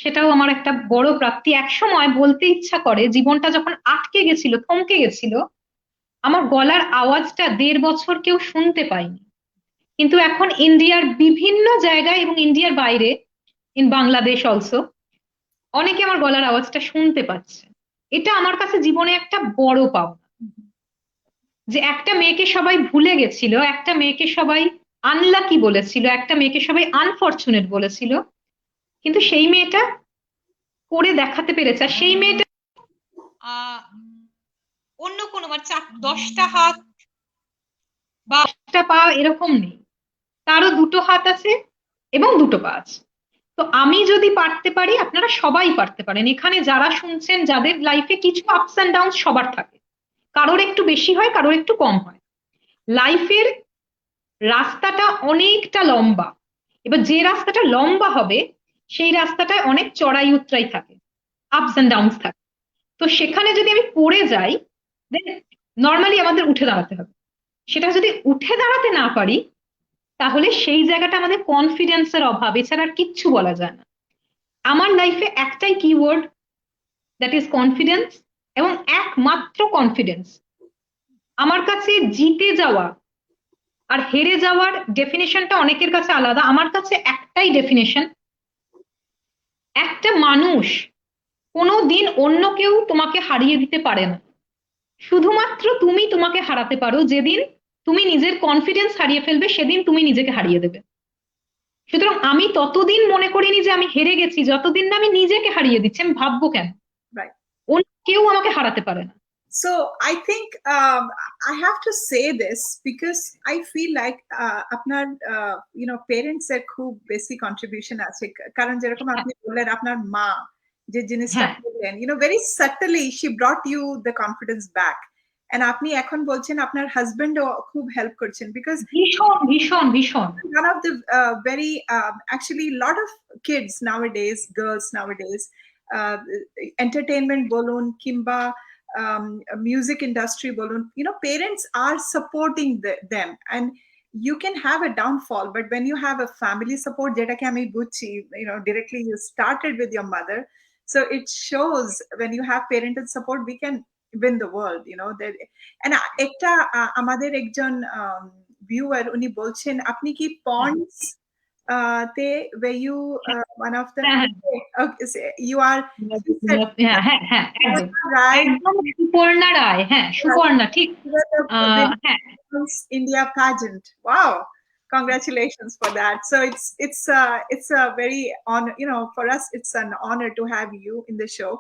সেটাও আমার একটা বড় প্রাপ্তি। এক সময় বলতে ইচ্ছা করে, জীবনটা যখন আটকে গেছিল, থমকে গেছিল, আমার গলার আওয়াজটা 1.5 বছর কেউ শুনতে পায়নি, কিন্তু এখন ইন্ডিয়ার বিভিন্ন জায়গায় এবং ইন্ডিয়ার বাইরে, ইন বাংলাদেশ অলসো, অনেকে আমার গলার আওয়াজটা শুনতে পাচ্ছে। এটা আমার কাছে জীবনে একটা বড় পাওনা। যে একটা মেয়েকে সবাই ভুলে গেছিল, একটা মেয়েকে সবাই আনলাকি বলেছিল, একটা মেয়েকে সবাই আনফরচুনেট বলেছিল, কিন্তু সেই মেয়েটা করে দেখাতে পেরেছে। আর সেই মেয়েটা আহ অন্য কোনো মানে 10টা হাত বা 10টা পা এরকম নেই, তারও দুটো হাত আছে এবং দুটো পা আছে। তো আমি যদি পারতে পারি, আপনারা সবাই পারতে পারেন। এখানে যারা শুনছেন, যাদের লাইফে কিছু আপস অ্যান্ড ডাউন সবার থাকে, কারোর একটু বেশি হয়, কারোর একটু কম হয়। লাইফের রাস্তাটা অনেকটা লম্বা, এবার যে রাস্তাটা লম্বা হবে সেই রাস্তাটায় অনেক চড়াই উতরাই থাকে, আপস অ্যান্ড ডাউনস থাকে। তো সেখানে যদি আমি পড়ে যাই, দেন নর্মালি আমাদের উঠে দাঁড়াতে হবে। সেটা যদি উঠে দাঁড়াতে না পারি, তাহলে সেই জায়গাটা আমাদের কনফিডেন্সের অভাব, এছাড়া আর কিচ্ছু বলা যায় না। আমার লাইফে একটাই কিওয়ার্ড, দ্যাট ইজ কনফিডেন্স, এবং একমাত্র কনফিডেন্স। আমার কাছে জিতে যাওয়া আর হেরে যাওয়ার ডেফিনেশনটা অনেকের কাছে আলাদা, আমার কাছে একটাই ডেফিনেশন, একটা মানুষ কোনোদিন অন্য কেউ তোমাকে হারিয়ে দিতে পারে না, শুধুমাত্র তুমি তোমাকে হারাতে পারো। যেদিন তুমি নিজের কনফিডেন্স হারিয়ে ফেলবে, সেদিন তুমি নিজেকে হারিয়ে দেবে। সুতরাং আমি ততদিন মনে করিনি যে আমি হেরে গেছি, যতদিন না আমি নিজেকে হারিয়ে দিচ্ছি। আমি ভাববো কেন, Right. অন্য কেউ আমাকে হারাতে পারে না। So I think I have to say this because I feel like আপনার parents এর খুব বেশি contribution আছে, কারণ যেরকম আপনি বললেন আপনার মা যে জিনিসটা বললেন, very subtly she brought you the confidence back, and আপনি এখন বলছেন আপনার হাজবেন্ডও খুব হেল্প করছেন, because ভীষণ ভীষণ ভীষণ one of the very actually lot of kids nowadays, girls nowadays, entertainment bolun kimba music industry bolun, parents are supporting them, and you can have a downfall, but when you have a family support, jeta ke ami buchhi, directly you started with your mother, so it shows when you have parental support we can win the world, and ekta amader ekjon viewer uni bolchen apni ki ponds te were you one of them? Okay, so you are, he said, হ্যাঁ হ্যাঁ হ্যাঁ একদম right, একদম সুপর্ণা রায়, হ্যাঁ সুপর্ণা ঠিক। হ্যাঁ Miss India pageant. Wow, congratulations for that. So it's a very honor, for us it's an honor to have you in the show,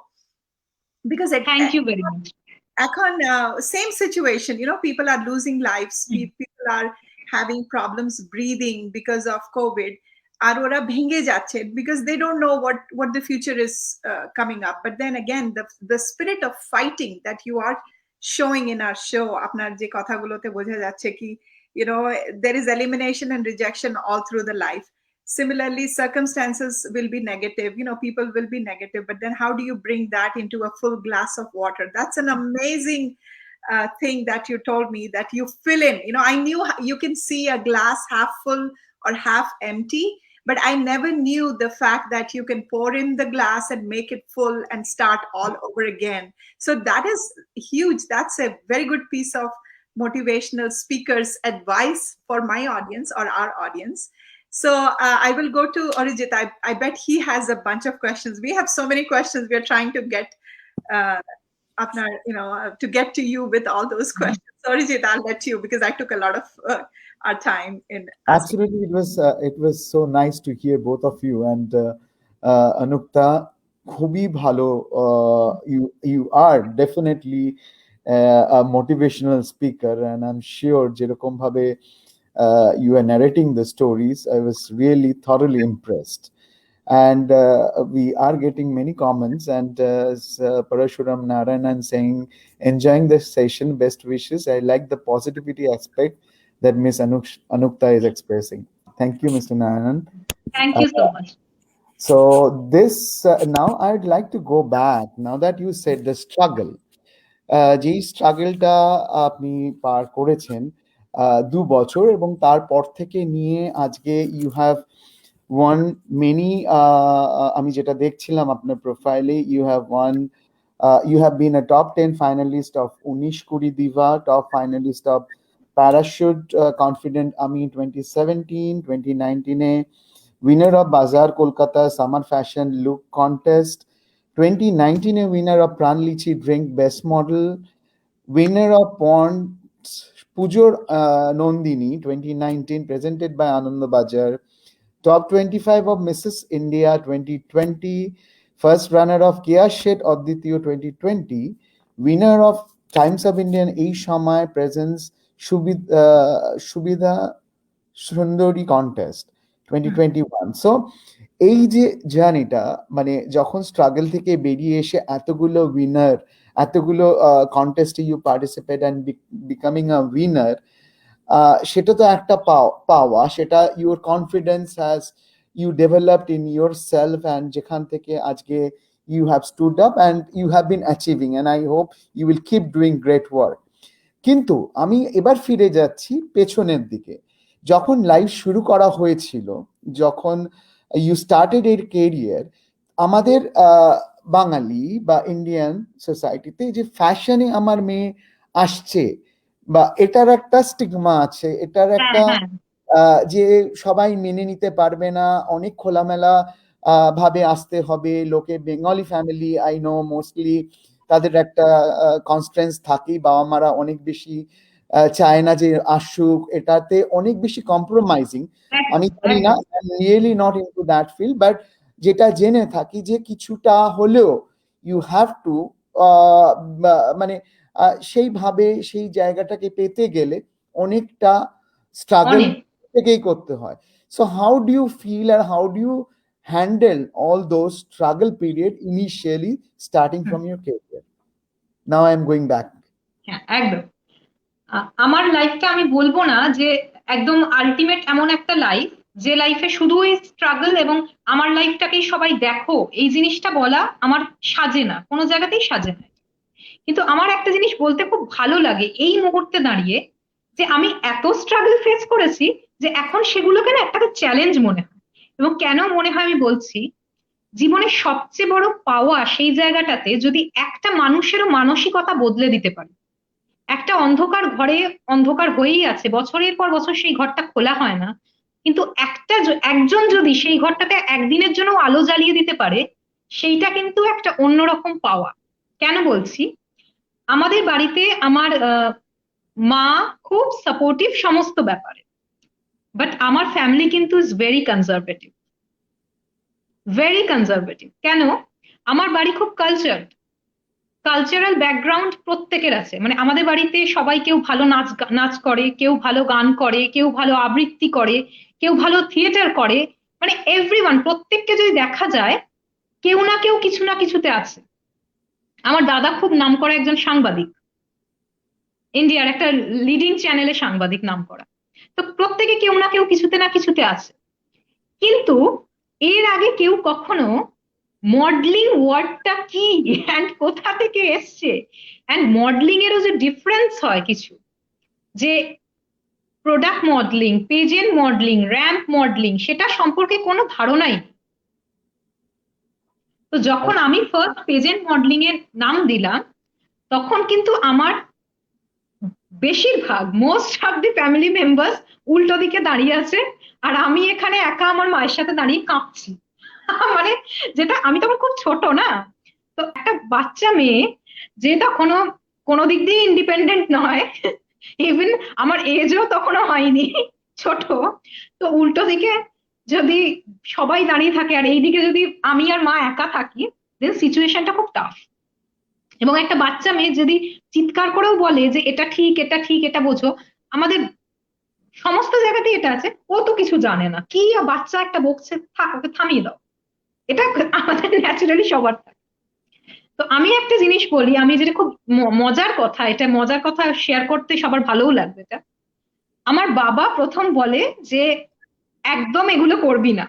because thank you very much. এখন same situation, people are losing lives, people are having problems breathing because of COVID, আর ওরা ভেঙে যাচ্ছে because they don't know what the future is coming up. But then again, the spirit of fighting that you are showing in our show, আপনার যে কথাগুলোতে বোঝা যাচ্ছে কি, there is elimination and rejection all through the life. Similarly, circumstances will be negative, people will be negative, but then how do you bring that into a full glass of water? That's an amazing thing that you told me, that you fill in. I knew you can see a glass half full or half empty, but I never knew the fact that you can pour in the glass and make it full and start all over again. So that is huge. That's a very good piece of motivational speaker's advice for my audience or our audience. So I will go to Arijit. I bet he has a bunch of questions. We have so many questions. We are trying to get to get to you with all those questions. So Arijit, I'll let you, because I took a lot of our time in asking. Absolutely, it was so nice to hear both of you, and Anukta, খুবই ভালো. You are definitely a motivational speaker, and I'm sure যেরকম ভাবে you are narrating the stories, I was really thoroughly impressed. And we are getting many comments, and Parashuram Narayanan saying, enjoying the session, best wishes. I like the positivity aspect that Miss Anukta is expressing. Thank you, Mr. Narayanan. Thank you so much. So this now I'd like to go back, now that you said the struggle, যে স্ট্রাগলটা আপনি পার করেছেন 2 বছর, এবং তারপর থেকে নিয়ে আজকে you have one many, আমি যেটা দেখছিলাম আপনার প্রোফাইলে, you have been a top 10 finalist of 19-20 Diva, top finalist of Parachute Confident Ami 2017, 2019 winner of Bazaar Kolkata Summer Fashion Look Contest, 2019 winner of Pran Lychee Drink Best Model, winner of Pond's Pujor Nondini 2019 presented by Anand Bajar. Top 25 of Mrs. India 2020, first runner of Kia Shet Aditya 2020, winner of Times of Indian A Shamay presents Shubida Sundari contest 2021. So এই যে জার্নিটা মানে যখন struggle থেকে বেরিয়ে এসে এতগুলো winner এতগুলো কন্টেস্টে you participate and becoming a winner সেটা তো একটা পাওয়া সেটা your confidence has you developed in yourself and যেখান থেকে আজকে you have stood up and you have been achieving and I hope you will keep doing great work. কিন্তু আমি এবার ফিরে যাচ্ছি পেছনের দিকে, যখন লাইফ শুরু করা হয়েছিল, যখন ইউ স্টার্টেড এর কেরিয়ার, আমাদের বাঙালি বা ইন্ডিয়ান সোসাইটিতে যে ফ্যাশনে আমার মেয়ে আসছে বা এটার একটা স্টিগমা আছে, এটার একটা যে সবাই মেনে নিতে পারবে না, অনেক খোলামেলা ভাবে আসতে হবে, লোকে Bengali family I know mostly তাদের একটা কনস্ট্রেন্স থাকে, বাবা মারা অনেক বেশি চায় না যে আসুক, এটাতে অনেক বেশি কম্প্রোমাইজিং। আমি জানি না, really not into that field, but যেটা জেনে থাকি যে কিছুটা হলেও ইউ হ্যাভ টু মানে সেইভাবে সেই জায়গাটাকে পেতে গেলে অনেকটা স্ট্রাগল থেকেই করতে হয়। So how do you feel আর how do you handle all those struggle period initially starting from your career? Now I am going back. হ্যাঁ, একদম। আমার লাইফটা আমি বলবো না যে একদম আলটিমেট এমন একটা লাইফ যে লাইফে শুধুই স্ট্রাগল এবং আমার লাইফটাকেই সবাই দেখো, এই জিনিসটা বলা আমার সাজে না, কোনো জায়গাতেই সাজে না। কিন্তু আমার একটা জিনিস বলতে খুব ভালো লাগে এই মুহূর্তে দাঁড়িয়ে, যে আমি এত স্ট্রাগল ফেস করেছি যে এখন সেগুলোকে না একটা চ্যালেঞ্জ মনে হয়। এবং কেন মনে হয় আমি বলছি, জীবনের সবচেয়ে বড় পাওয়া সেই জায়গাটাতে যদি একটা মানুষেরও মানসিকতা বদলে দিতে পারে। একটা অন্ধকার ঘরে অন্ধকার হয়েই আছে, বছরের পর বছর সেই ঘরটা খোলা হয় না, কিন্তু একজন যদি সেই ঘরটাতে একদিনের জন্য আলো জ্বালিয়ে দিতে পারে, সেইটা কিন্তু একটা অন্যরকম পাওয়া। কেন বলছি, আমাদের বাড়িতে আমার মা খুব সাপোর্টিভ সমস্ত ব্যাপারে, বাট আমার ফ্যামিলি কিন্তু is very conservative, very conservative. কেন? আমার বাড়ি খুব কালচারাল ব্যাকগ্রাউন্ড প্রত্যেকের আছে, মানে আমাদের বাড়িতে সবাই, কেউ ভালো নাচ করে, কেউ ভালো গান করে, কেউ ভালো আবৃত্তি করে, কেউ ভালো থিয়েটার করে, মানে এভরিওয়ান, প্রত্যেককে যদি দেখা যায় কেউ না কেউ কিছু না কিছুতে আছে। আমার দাদা খুব নামকরা একজন সাংবাদিক, ইন্ডিয়ার একটা লিডিং চ্যানেলে সাংবাদিক নামকরা, তো প্রত্যেকে কেউ না কেউ কিছুতে না কিছুতে আছে। কিন্তু এর আগে কেউ কখনো মডেলিং ওয়ার্ডটা কি অ্যান্ড কোথা থেকে এসছে, অ্যান্ড মডেলিং এরও যে ডিফারেন্স হয় কিছু, যে product modelling, pageant modelling, ramp modelling, সেটা সম্পর্কে কোনো ধারণাই নেই। তো যখন আমি ফার্স্ট পেজেন্ট মডেলিং এর নাম দিলাম, তখন কিন্তু আমার বেশিরভাগ most of the family members উল্টো দিকে দাঁড়িয়ে আছে, আর আমি এখানে একা আমার মায়ের সাথে দাঁড়িয়ে কাঁপছি। মানে যেটা, আমি তখন খুব ছোট না, তো একটা বাচ্চা মেয়ে যে তখনও কোনো দিক দিয়ে ইন্ডিপেন্ডেন্ট নয়, ইভেন আমার এজও তখনও হয়নি, ছোট, তো উল্টো দিকে যদি সবাই দাঁড়িয়ে থাকে আর এইদিকে যদি আমি আর মা একা থাকি, দেন সিচুয়েশনটা খুব টাফ। এবং একটা বাচ্চা মেয়ে যদি চিৎকার করেও বলে যে এটা ঠিক, এটা ঠিক, এটা বোঝো, আমাদের সমস্ত জায়গাতেই এটা আছে, ও তো কিছু জানে না, কি বাচ্চা একটা বকছে, থাক, ওকে থামিয়ে দাও, এটা আমাদের ন্যাচারালি সবার থাকে। তো আমি একটা জিনিস বলি, আমি যেটা খুব মজার কথা, এটা মজার কথা শেয়ার করতে সবার ভালোও লাগবে, এটা আমার বাবা প্রথম বলে যে একদম এগুলো করবি না।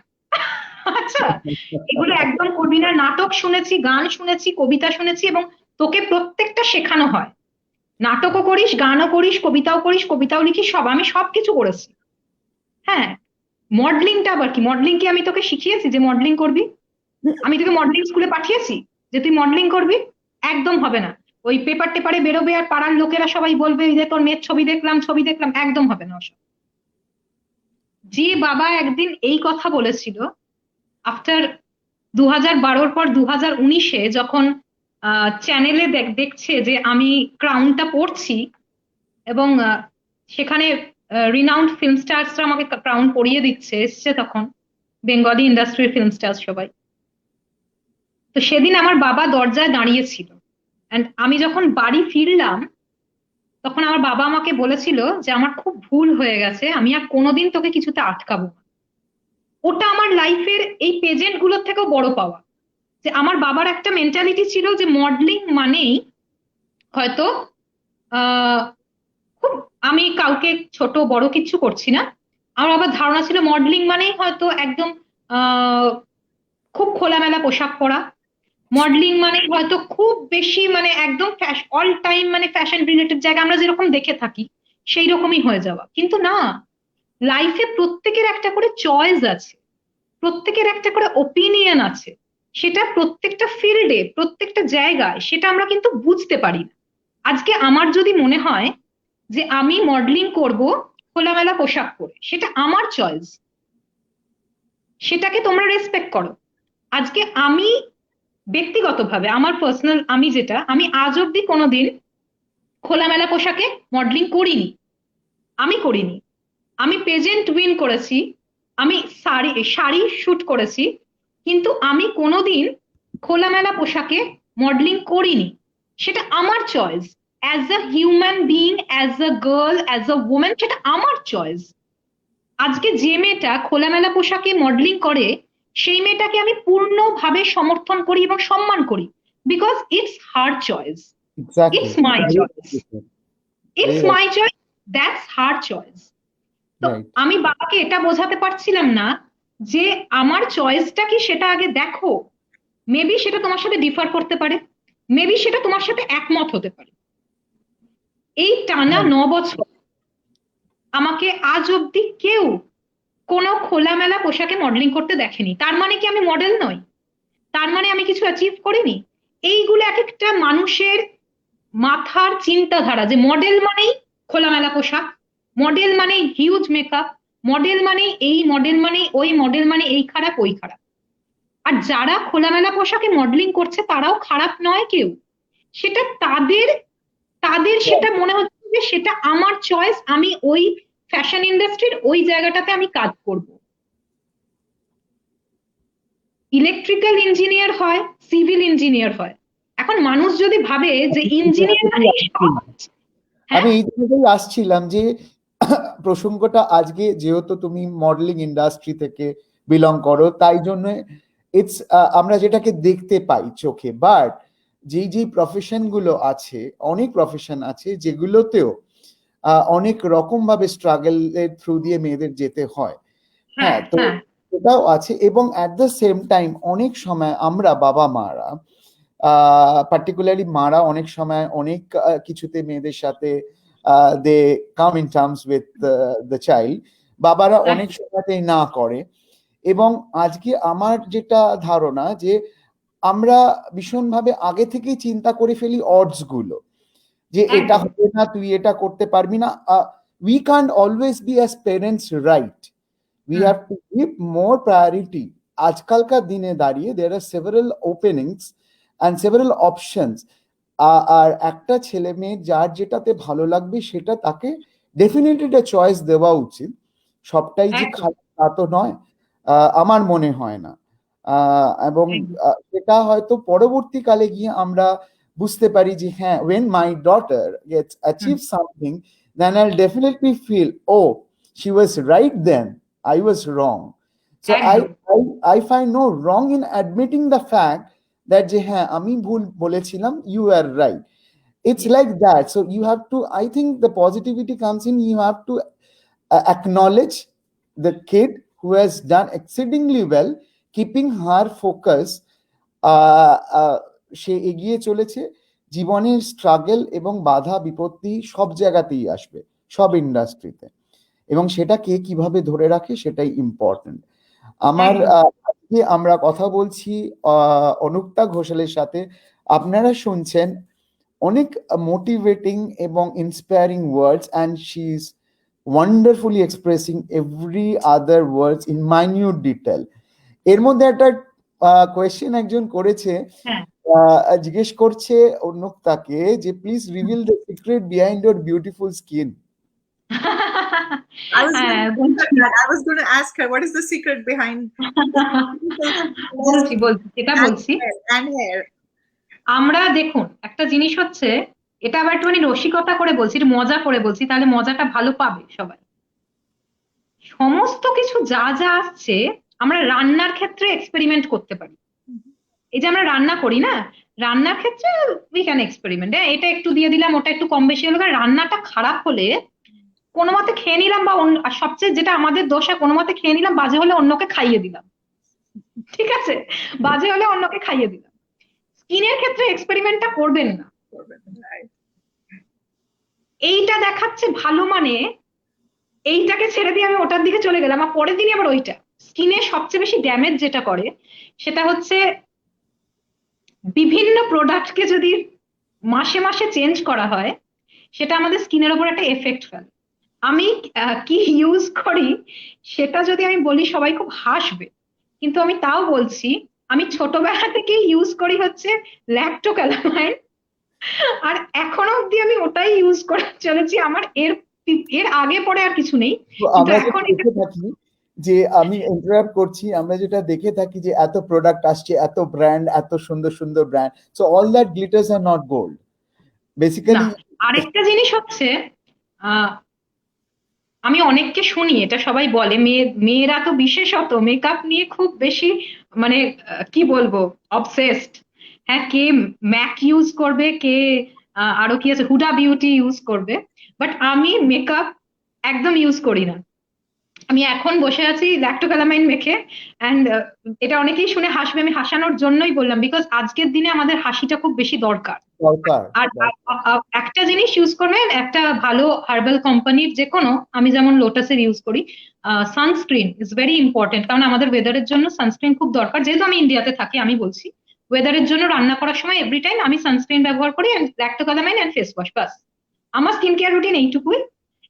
আচ্ছা, এগুলো একদম করবি না, নাটক শুনেছি, গান শুনেছি, কবিতা শুনেছি, এবং তোকে প্রত্যেকটা শেখানো হয়, নাটকও করিস, গানও করিস, কবিতাও লিখিস, সব, আমি সবকিছু করেছি। হ্যাঁ, মডেলিংটা আবার কি? মডেলিং কি আমি তোকে শিখিয়েছি যে মডেলিং করবি? আমি তোকে মডেলিং স্কুলে পাঠিয়েছি যে তুই মডেলিং করবি? একদম হবে না। ওই পেপার টেপারে বেরোবে আর পাড়ার লোকেরা সবাই বলবে যে তোর মেয়ের ছবি দেখলাম, একদম হবে না ওসব। যে বাবা একদিন এই কথা বলেছিল, আফটার 2012 পর 2019 যখন চ্যানেলে দেখছে যে আমি ক্রাউনটা পড়ছি, এবং সেখানে রিনাউন্ড ফিল্ম স্টার্সরা আমাকে ক্রাউন পরিয়ে দিচ্ছে, এসছে তখন বেঙ্গলি ইন্ডাস্ট্রির ফিল্ম স্টার্স সবাই। তো সেদিন আমার বাবা দরজায় দাঁড়িয়েছিল, অ্যান্ড আমি যখন বাড়ি ফিরলাম তখন আমার বাবা আমাকে বলেছিল যে আমার খুব ভুল হয়ে গেছে, আমি আর কোনোদিন তোকে কিছুতে আটকাবো না। ওটা আমার লাইফের এই পেজেন্ট গুলোর থেকেও বড় পাওয়া, যে আমার বাবার একটা মেন্টালিটি ছিল যে মডেলিং মানেই হয়তো আহ খুব, আমি কাউকে ছোট বড় কিচ্ছু করছি না, আমার আবার ধারণা ছিল মডেলিং মানেই হয়তো একদম আহ খুব খোলামেলা পোশাক পরা, মডেলিং মানে হয়তো খুব বেশি মানে একদম অল টাইম মানে ফ্যাশন রিলেটেড জায়গা আমরা যেরকম দেখে থাকি সেই রকমই হয়ে যাওয়া। কিন্তু না, লাইফে প্রত্যেকের একটা করে চয়েস আছে, প্রত্যেকের একটা করে ওপিনিয়ন আছে, সেটা প্রত্যেকটা ফিল্ডে প্রত্যেকটা জায়গায় সেটা আমরা কিন্তু বুঝতে পারি না। আজকে আমার যদি মনে হয় যে আমি মডেলিং করব খোলামেলা পোশাক পরে, সেটা আমার চয়েস, সেটাকে তোমরা রেসপেক্ট করো। আজকে আমি ব্যক্তিগতভাবে আমার পার্সোনাল, আমি আজ অব্দি কোনোদিন খোলামেলা পোশাকে মডেলিং করিনি, আমি করিনি। আমি পেজেন্ট উইন করেছি, আমি শাড়ি শাড়ি শুট করেছি, কিন্তু আমি কোনোদিন খোলামেলা পোশাকে মডেলিং করিনি। সেটা আমার choice, as a human being, as a girl, as a women, সেটা আমার চয়েস। আজকে যে মেয়েটা খোলামেলা পোশাকে মডেলিং করে সেই মেয়েটাকে আমি পূর্ণভাবে সমর্থন করি এবং সম্মান করি, because it's her choice, Exactly. It's my choice, it's my choice, that's her choice. তো Right. আমি বাবাকে এটা বোঝাতে পারছিলাম না যে আমার চয়েসটা কি সেটা আগে দেখো, মেবি সেটা তোমার সাথে ডিফার করতে পারে, মেবি সেটা তোমার সাথে একমত হতে পারে। এই টানা Right. 9 বছর আমাকে আজ অব্দি কেউ কোনো খোলামেলা পোশাকে মডেলিং করতে দেখেনি। তার মানে কি আমি মডেল নই? তার মানে আমি কিছু অ্যাচিভ করিনি? এইগুলো এক একটা মানুষের মাথার চিন্তাধারা, যে মডেল মানেই খোলামেলা পোশাক, মডেল মানে হিউজ মেকআপ, মডেল মানে এই, মডেল মানে ওই, মডেল মানে এই খারাপ ওই খারাপ। আর যারা খোলামেলা পোশাকে মডেলিং করছে তারাও খারাপ নয় কেউ, সেটা তাদের তাদের সেটা মনে হচ্ছে যে সেটা আমার চয়েস, আমি ওই ফ্যাশন ইন্ডাস্ট্রির ওই জায়গাটাতে আমি কাজ করব। ইলেকট্রিক্যাল ইঞ্জিনিয়ার হয়, সিভিল ইঞ্জিনিয়ার হয়, এখন মানুষ যদি ভাবে যে ইঞ্জিনিয়ার আমি এই দিকেই আসছিলাম যে প্রসঙ্গটা আজকে যেহেতু তুমি মডেলিং ইন্ডাস্ট্রি থেকে বিলং করো, তাই জন্য ইটস আমরা যেটাকে দেখতে পাই চোখে, বাট যেই প্রফেশন গুলো আছে, অনেক প্রফেশন আছে যেগুলোতেও অনেক রকম ভাবে স্ট্রাগলের থ্রু দিয়ে মেয়েদের যেতে হয়। হ্যাঁ, তো এটাও আছে। এবং অ্যাট দ্য সেম টাইম অনেক সময় আমরা বাবা মারা, পার্টিকুলারলি মারা, অনেক সময় অনেক কিছুতে মেয়েদের সাথে they come in terms with the child, বাবারা অনেক সময়তেই না করে। এবং আজকে আমার যেটা ধারণা যে আমরা ভীষণভাবে আগে থেকেই চিন্তা করে ফেলি অডস গুলো, যে এটা হবে না, তুই এটা করতে পারবি না। We can't always be as parents right, we have to give more priority. আজকালকার দিনে দাঁড়িয়ে there are several openings and several options. আর একটা ছেলে মেয়ে যার যেটাতে ভালো লাগবে সেটা তাকে ডেফিনেটলি একটা চয়েস দেওয়া উচিত। সবটাই যে খারাপ তা তো নয়, আমার মনে হয় না। এবং সেটা হয়তো পরবর্তীকালে গিয়ে আমরা বুঝতে পারি যে হ্যাঁ, when my daughter gets achieve something, then I'll definitely feel, oh, she was right then, I was wrong. So I find no wrong in admitting the fact that je ha ami bhul bolechilam, you are right. It's like that. So you have to, I think the positivity comes in, you have to acknowledge the kid who has done exceedingly well, keeping her focus. সে এগিয়ে চলেছে, জীবনের struggle এবং বাধা বিপত্তি সব জায়গাতেই আসবে, সব ইন্ডাস্ট্রিতে, এবং সেটা কে কিভাবে ধরে রাখে সেটাই ইম্পর্টেন্ট। আমার আজকে আমরা কথা বলছি অনুক্তা ঘোষালের সাথে। আপনারা শুনছেন অনেক মোটিভেটিং এবং inspiring words, and she is wonderfully expressing every other words in minute detail. এর মধ্যে একটা কোয়েশ্চেন একজন করেছে, জিজ্ঞেস করছে অন্যতাকে যে please reveal the secret behind your beautiful skin. I was হ্যাঁ going to বলছি that. I was going to ask her what is the secret behind বলছি সেটা বলছি। and hair. আমরা দেখুন একটা জিনিস হচ্ছে, এটা আবার একটুখানি রসিকতা করে বলছি, একটু মজা করে বলছি, তাহলে মজাটা ভালো পাবে সবাই। সমস্ত কিছু যা যা আসছে আমরা রান্নার ক্ষেত্রে এক্সপেরিমেন্ট করতে পারি। এই যে আমরা রান্না করি না, রান্নার ক্ষেত্রে উই ক্যান এক্সপেরিমেন্ট, এটা একটু দিয়ে দিলাম, ওটা একটু কম বেশি হলো, কারণ রান্নাটা খারাপ হলে কোনো মতে খেয়ে নিলাম, বা আর সবচেয়ে যেটা আমাদের দোষ হয়, কোনো মতে খেয়ে নিলাম, বাজে হলে অন্যকে খাইয়ে দিলাম, ঠিক আছে, বাজে হলে অন্যকে খাইয়ে দিলাম। স্কিনের ক্ষেত্রে এক্সপেরিমেন্টটা করবেন না। এইটা দেখাচ্ছে ভালো মানে এইটাকে ছেড়ে দিয়ে আমি ওটার দিকে চলে গেলাম, আর পরের দিনই আবার ওইটা। স্কিনে সবচেয়ে বেশি ড্যামেজ যেটা করে সেটা হচ্ছে বিভিন্ন প্রোডাক্টকে যদি মাসে মাসে চেঞ্জ করা হয়, সেটা আমাদের স্কিনের উপর একটা এফেক্ট ফেলে। আমি কি ইউজ করি সেটা যদি আমি বলি সবাই খুব হাসবে, কিন্তু আমি তাও বলছি, আমি ছোটবেলা থেকেই ইউজ করি হচ্ছে ল্যাক্টোক্যালামাইন, আর এখনো অব্দি আমি ওটাই ইউজ করে চলেছি। আমার এর এর আগে পরে আর কিছু নেই, তো কিন্তু আমরা এখন যেটা দেখে থাকি যে, আমি ইন্টারাপ্ট করছি, আমরা যেটা দেখে থাকি যে এত প্রোডাক্ট আসছে, এত ব্র্যান্ড, এত সুন্দর সুন্দর brand, so all that glitters are not gold না। বেসিক্যালি। আরেকটা জিনিস হচ্ছে, আমি অনেককে শুনি, এটা সবাই বলে মেয়েরা তো বিশেষত মেকআপ নিয়ে খুব বেশি, মানে কি বলবো, অবসেসড। হ্যাঁ, কে ম্যাক ইউজ করবে, কে আরো কি আছে, হুডা বিউটি ইউজ করবে, বাট আমি মেকআপ একদম ইউজ করি না। আমি এখন বসে আছি ল্যাক্টোক্যালামাইন মেখে, অ্যান্ড এটা অনেকেই শুনে হাসবে, আমি হাসানোর জন্যই বললাম, বিকজ আজকের দিনে আমাদের হাসিটা খুব বেশি দরকার। দরকার। আর একটা জিনিস ইউজ করবেন, একটা ভালো হার্বাল কোম্পানির যে কোনো, আমি যেমন লোটাসের ইউজ করি। সানস্ক্রিন ইজ ভেরি ইম্পর্টেন্ট, কারণ আমাদের ওয়েদারের জন্য সানস্ক্রিন খুব দরকার। যেহেতু আমি ইন্ডিয়াতে থাকি, আমি বলছি ওয়েদারের জন্য রান্না করার সময় এভরি টাইম আমি সানস্ক্রিন ব্যবহার করি, ল্যাক্টোক্যালামাইন এন্ড ফেস ওয়াশ, বাস। আমার স্কিন কেয়ার রুটিন এইটুকুই।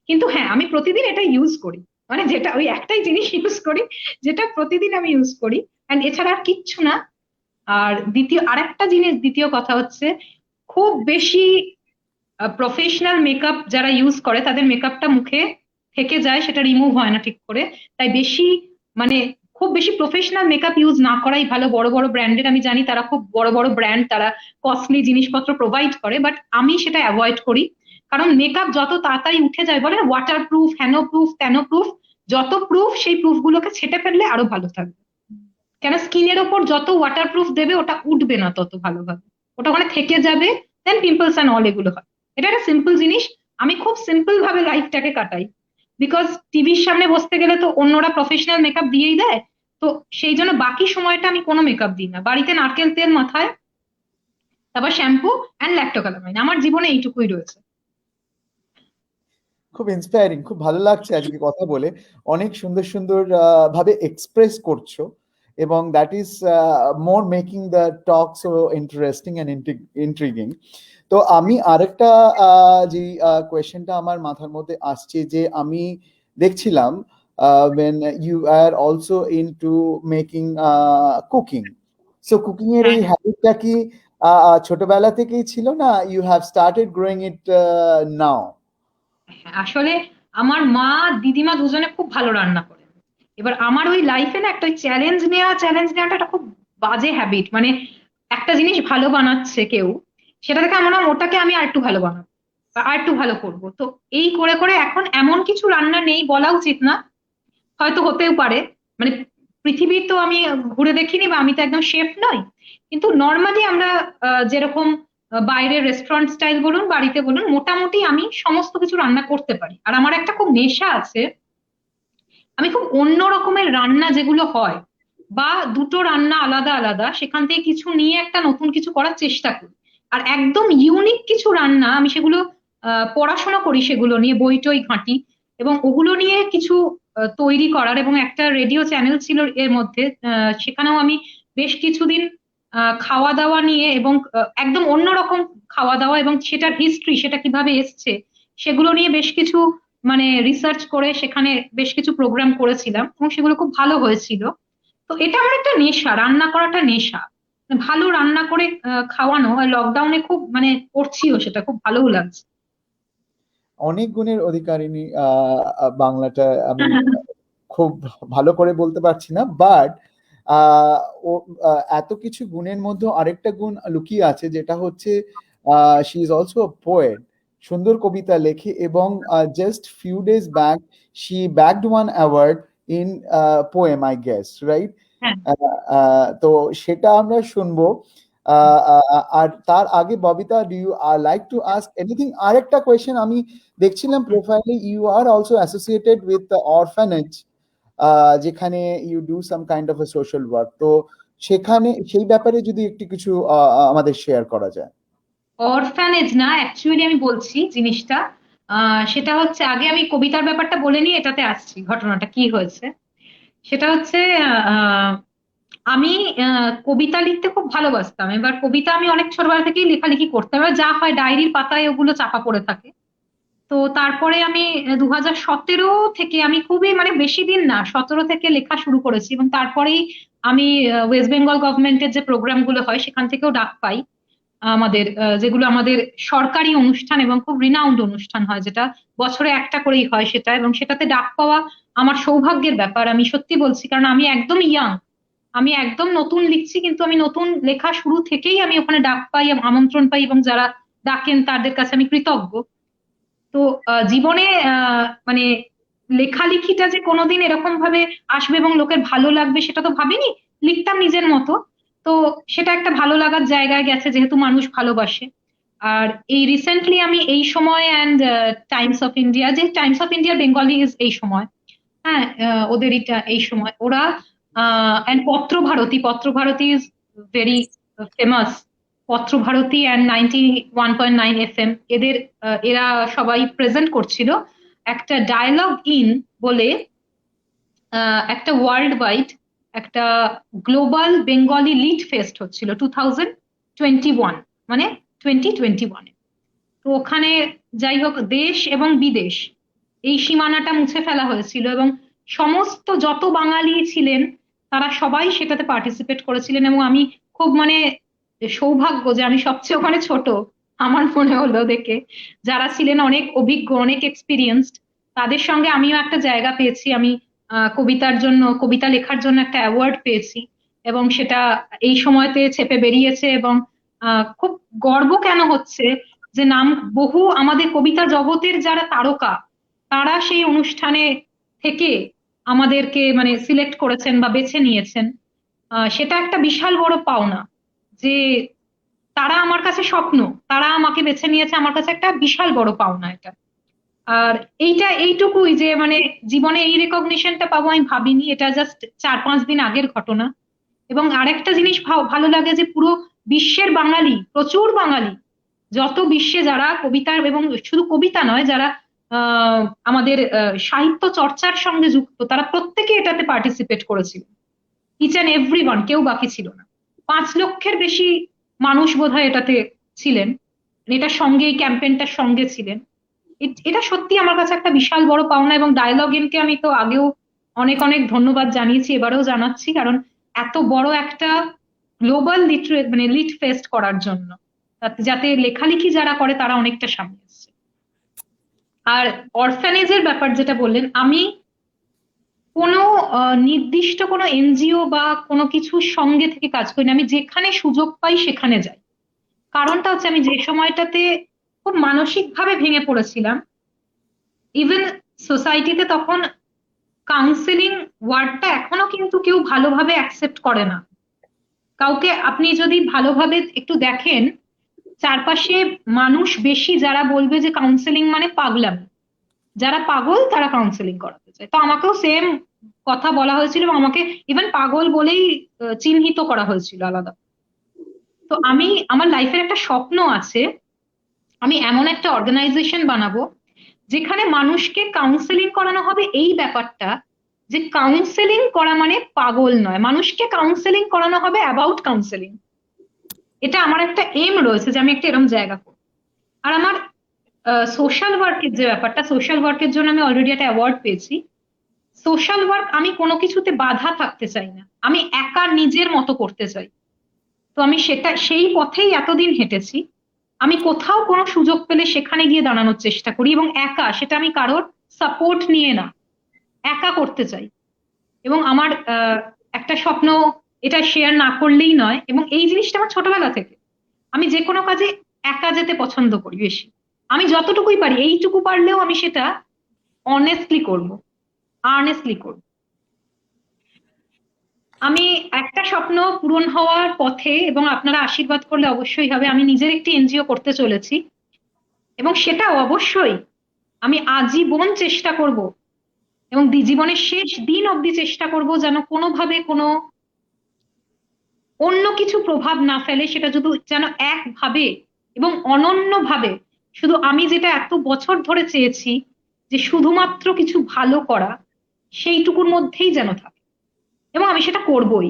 কিন্তু হ্যাঁ, আমি প্রতিদিন এটা ইউজ করি, মানে যেটা ওই একটাই জিনিস ইউজ করি যেটা প্রতিদিন আমি ইউজ করি, এন্ড এছাড়া আর কিচ্ছু না। আর আরেকটা জিনিস, দ্বিতীয় কথা হচ্ছে, খুব বেশি প্রফেশনাল মেকআপ যারা ইউজ করে তাদের মেকআপটা মুখে থেকে যায়, সেটা রিমুভ হয় না ঠিক করে। তাই বেশি, মানে খুব বেশি প্রফেশনাল মেকআপ ইউজ না করাই ভালো। বড় বড় ব্র্যান্ডের আমি জানি, তারা খুব বড় বড় ব্র্যান্ড, তারা কস্টলি জিনিসপত্র প্রোভাইড করে, বাট আমি সেটা অ্যাভয়েড করি। কারণ মেকআপ যত তাড়াতাড়ি উঠে যায়, বলে ওয়াটার প্রুফ, হ্যানো প্রুফ, ত্যানো প্রুফ, যত প্রুফ সেই প্রুফ গুলোকে ছেটে ফেললে আরো ভালো থাকবে। কেন, স্কিনের ওপর যত ওয়াটার প্রুফ দেবে ওটা উঠবে না তত ভালোভাবে, ওটা ওখানে থেকে যাবে, দেন পিম্পলস অ্যান্ড অল এগুলো হয়। এটা একটা সিম্পল জিনিস, আমি খুব সিম্পল ভাবে লাইফটাকে কাটাই, বিকজ টিভির সামনে বসতে গেলে তো অন্যরা প্রফেশনাল মেকআপ দিয়েই দেয়, তো সেই জন্য বাকি সময়টা আমি কোনো মেকআপ দিই না। বাড়িতে নারকেল তেল মাথায়, তারপর শ্যাম্পু অ্যান্ড ল্যাক্টোক্যালামাইন, আমার জীবনে এইটুকুই রয়েছে। খুব ইন্সপায়ারিং, খুব ভালো লাগছে আজকে কথা বলে, অনেক সুন্দর সুন্দর ভাবে এক্সপ্রেস করছো, এবং that is more making the talk so interesting and intriguing. তো আমি আরেকটা যে কোয়েশ্চেনটা আমার মাথার মধ্যে আসছে, যে আমি দেখছিলাম when you are also into making cooking, so cooking এর এই হ্যাবিটটা কি ছোটবেলা থেকেই ছিল, না you have started growing it now? আসলে আমার মা দিদিমা দুজনে খুব ভালো রান্না করে। এবার আমার ওই লাইফে না একটা চ্যালেঞ্জ নেওয়াটা একটা খুব বাজে হ্যাবিট, মানে একটা জিনিস ভালো বানাচ্ছে কেউ, সেটা দেখে আমার মনে হয় ওটাকে আমি আর একটু ভালো বানাবো বা আর একটু ভালো করবো। তো এই করে করে এখন এমন কিছু রান্না নেই, বলা উচিত না, হয়তো হতেও পারে, মানে পৃথিবীর তো আমি ঘুরে দেখিনি, বা আমি তো একদম শেফ নই, কিন্তু নর্মালি আমরা যেরকম বাইরের রেস্টুরেন্ট স্টাইল বলুন, বাড়িতে বলুন, মোটামুটি আমি সমস্ত কিছু রান্না করতে পারি। আর আমার একটা খুব নেশা আছে, আমি খুব অন্য রকমের রান্না যেগুলো হয়, বা দুটো রান্না আলাদা আলাদা, সেখান থেকে কিছু নিয়ে একটা নতুন কিছু করার চেষ্টা করি। আর একদম ইউনিক কিছু রান্না আমি সেগুলো পড়াশোনা করি, সেগুলো নিয়ে বই টই ঘাঁটি, এবং ওগুলো নিয়ে কিছু তৈরি করার। এবং একটা রেডিও চ্যানেল ছিল এর মধ্যে, সেখানেও আমি বেশ কিছুদিন খাওয়া দাওয়া নিয়ে, এবং একদম অন্যরকম খাওয়া দাওয়া এবং সেটার হিস্ট্রি, সেটা কিভাবে এসছে সেগুলো নিয়ে বেশ কিছু, মানে রিসার্চ করে সেখানে বেশ কিছু প্রোগ্রাম করেছিলাম, এবং সেগুলো খুব ভালো হয়েছিল। তো এটা আমার একটা নেশা, রান্না করাটা নেশা। ভালো রান্না করে খাওয়ানো, লকডাউনে খুব মানে করছিও, সেটা খুব ভালোও লাগছে। অনেক গুণের অধিকারিণী, বাংলাটা আমি খুব ভালো করে বলতে পারছি না, বাট ও এত কিছু গুণের মধ্যে আরেকটা গুণ লুকিয়ে আছে, যেটা হচ্ছে শি ইজ অলসো পোয়েট। সুন্দর কবিতা লেখে, এবং just few days back she bagged one award in poem, I guess, right? হ্যাঁ। তো সেটা আমরা শুনবো। আর তার আগে Babita, do you like to ask anything? আরেকটা কোয়েশ্চেন আমি দেখছিলাম প্রোফাইলে, you are also associated with the orphanage, যেখানে you do some kind of a social work. তো সেখানে সেই ব্যাপারে যদি একটু কিছু আমাদের শেয়ার করা যায়। অরফ্যানেজ না, অ্যাকচুয়ালি আমি বলছি জিনিসটা। সেটা হচ্ছে, আগে আমি কবিতার ব্যাপারটা বলে নিই, এটাতে আসছি ঘটনাটা কি হয়েছে। সেটা হচ্ছে আহ, আমি কবিতা লিখতে খুব ভালোবাসতাম। এবার কবিতা আমি অনেক ছোটবেলা থেকেই লেখালেখি করতাম, এবার যা হয় ডায়েরির পাতায় ওগুলো চাপা পড়ে থাকে। তো তারপরে আমি 2017 থেকে, আমি খুবই মানে বেশি দিন না, 17 থেকে লেখা শুরু করেছি, এবং তারপরেই আমি ওয়েস্ট বেঙ্গল গভর্নমেন্টের যে প্রোগ্রামগুলো হয় সেখান থেকেও ডাক পাই। আমাদের যেগুলো আমাদের সরকারি অনুষ্ঠান এবং খুব রিনাউন্ড অনুষ্ঠান হয়, যেটা বছরে একটা করেই হয় সেটা, এবং সেটাতে ডাক পাওয়া আমার সৌভাগ্যের ব্যাপার, আমি সত্যি বলছি। কারণ আমি একদম ইয়াং, আমি একদম নতুন লিখছি, কিন্তু আমি নতুন লেখা শুরু থেকেই আমি ওখানে ডাক পাই, আমন্ত্রণ পাই, এবং যারা ডাকেন তাদের কাছে আমি কৃতজ্ঞ। তো জীবনে মানে লেখালেখিটা যে কোনোদিন এরকম ভাবে আসবে এবং লোকের ভালো লাগবে সেটা তো ভাবিনি। লিখতাম নিজের মতো। তো সেটা একটা ভালো লাগার জায়গায় গেছে, যেহেতু মানুষ ভালোবাসে। আর এই রিসেন্টলি আমি এই সময় অ্যান্ড টাইমস অফ ইন্ডিয়া, যে টাইমস অফ ইন্ডিয়া বেঙ্গলি এই সময়, হ্যাঁ, ওদের এটা এই সময় ওরা, and Patra Bharati, Patra Bharati is very famous, Patra Bharati and 91.9 FM, এদের এরা সবাই প্রেজেন্ট করছিল একটা ডায়ালগ ইন বলে, একটা ওয়ার্ল্ড ওয়াইড একটা গ্লোবাল বেঙ্গলি লিড ফেস্ট হচ্ছিল 2021, মানে 2021। তো ওখানে যাই হোক, দেশ এবং বিদেশ এই সীমানাটা মুছে ফেলা হয়েছিল, এবং সমস্ত যত বাঙালি ছিলেন তারা সবাই সেটাতে পার্টিসিপেট করেছিলেন, এবং আমি খুব মানে সৌভাগ্য যে আমি সবচেয়ে ওখানে ছোট, আমার মনে হলো দেখে। যারা ছিলেন অনেক অভিজ্ঞ, অনেক এক্সপিরিয়েন্সড, তাদের সঙ্গে আমিও একটা জায়গা পেয়েছি। আমি কবিতার জন্য, কবিতা লেখার জন্য একটা অ্যাওয়ার্ড পেয়েছি, এবং সেটা এই সময়তে ছেপে বেরিয়েছে। এবং খুব গর্ব কেন হচ্ছে যে নাম, বহু আমাদের কবিতা জগতের যারা তারকা, তারা সেই অনুষ্ঠানে থেকে আমাদেরকে মানে সিলেক্ট করেছেন বা বেছে নিয়েছেন। সেটা একটা বিশাল বড় পাওনা, যে তারা আমার কাছে স্বপ্ন, তারা আমাকে বেছে নিয়েছে, আমার কাছে একটা বিশাল বড় পাওনা এটা। আর এইটুকুই যে মানে জীবনে এই রেকগনিশনটা পাবো আমি ভাবিনি, এটা জাস্ট 4-5 দিন আগের ঘটনা। এবং আরেকটা জিনিস ভালো লাগে যে পুরো বিশ্বের বাঙালি, প্রচুর বাঙালি, যত বিশ্বে যারা কবিতার, এবং শুধু কবিতা নয়, যারা আমাদের সাহিত্য চর্চার সঙ্গে যুক্ত, তারা প্রত্যেকে এটাতে পার্টিসিপেট করেছিল। ইচ অ্যান্ড এভরি ওয়ান, কেউ বাকি ছিল না। 5 লক্ষের বেশি মানুষ বোধহয় এটাতে ছিলেন, এটার সঙ্গে, এই ক্যাম্পেইনটার সঙ্গে ছিলেন। এটা সত্যি আমার কাছে একটা বিশাল বড় পাওনা। এবং ডায়লগিনকে আমি তো আগেও অনেক অনেক ধন্যবাদ জানিয়েছি, এবারেও জানাচ্ছি, কারণ এত বড় একটা গ্লোবাল মানে লিট ফেস্ট করার জন্য, যাতে লেখালেখি যারা করে তারা অনেকটা সামনে এসছে। আর অরফ্যানেজের ব্যাপার যেটা বললেন, আমি কোনো নির্দিষ্ট কোনো এনজিও বা কোনো কিছুর সঙ্গে থেকে কাজ করি না, আমি যেখানে সুযোগ পাই সেখানে যাই। কারণটা হচ্ছে, আমি যে সময়টাতে খুব মানসিক ভাবে ভেঙে পড়েছিলাম, ইভেন সোসাইটিতে তখন কাউন্সেলিং ওয়ার্ডটা এখনো কিন্তু কেউ ভালোভাবে অ্যাকসেপ্ট করে না। কাউকে আপনি যদি ভালোভাবে একটু দেখেন, চারপাশে মানুষ বেশি যারা বলবে যে কাউন্সেলিং মানে পাগলামি, যারা পাগল তারা কাউন্সেলিং করাতে চায়। তো আমাকেও সেম কথা বলা হয়েছিল, এবং আমাকে ইভেন পাগল বলেই চিহ্নিত করা হয়েছিল আলাদা। তো আমি, আমার লাইফের একটা স্বপ্ন আছে, আমি এমন একটা অর্গানাইজেশন বানাবো যেখানে মানুষকে কাউন্সেলিং করানো হবে এই ব্যাপারটা, যে কাউন্সেলিং করা মানে পাগল নয়, মানুষকে কাউন্সেলিং করানো হবে অ্যাবাউট কাউন্সেলিং। এটা আমার একটা এম রয়েছে যে আমি একটা এরকম জায়গা করব। আর আমার সোশ্যাল ওয়ার্কের যে ব্যাপারটা, সোশ্যাল ওয়ার্কের জন্য আমি অলরেডি একটা অ্যাওয়ার্ড পেয়েছি। সোশ্যাল ওয়ার্ক, আমি কোনো কিছুতে বাধা থাকতে চাই না, আমি একা নিজের মতো করতে চাই। তো আমি সেই পথেই এতদিন হেঁটেছি। আমি কোথাও কোনো সুযোগ পেলে সেখানে গিয়ে দাঁড়ানোর চেষ্টা করি, এবং একা, সেটা আমি কারোর সাপোর্ট নিয়ে না, একা করতে চাই। এবং আমার একটা স্বপ্ন, এটা শেয়ার না করলেই নয়, এবং এই জিনিসটা আমার ছোটবেলা থেকে, আমি যে কোনো কাজে একা যেতে পছন্দ করি বেশি। আমি যতটুকুই পারি, এইটুকু পারলেও আমি সেটা অনেস্টলি করব, আর্নেস্টলি করব। আমি একটা স্বপ্ন পূরণ হওয়ার পথে, এবং আপনারা আশীর্বাদ করলে অবশ্যই হবে, আমি নিজের একটি এনজিও করতে চলেছি, এবং সেটা অবশ্যই আমি আজীবন চেষ্টা করব, এবং জীবনের শেষ দিন অবধি চেষ্টা করব যেন কোনোভাবে কোনো অন্য কিছু প্রভাব না ফেলে, সেটা শুধু যেন একভাবে এবং অনন্যভাবে, শুধু আমি যেটা এত বছর ধরে চেয়েছি, যে শুধুমাত্র কিছু ভালো করা, সেইটুকুর মধ্যেই যেন থাকে, এবং আমি সেটা করবই।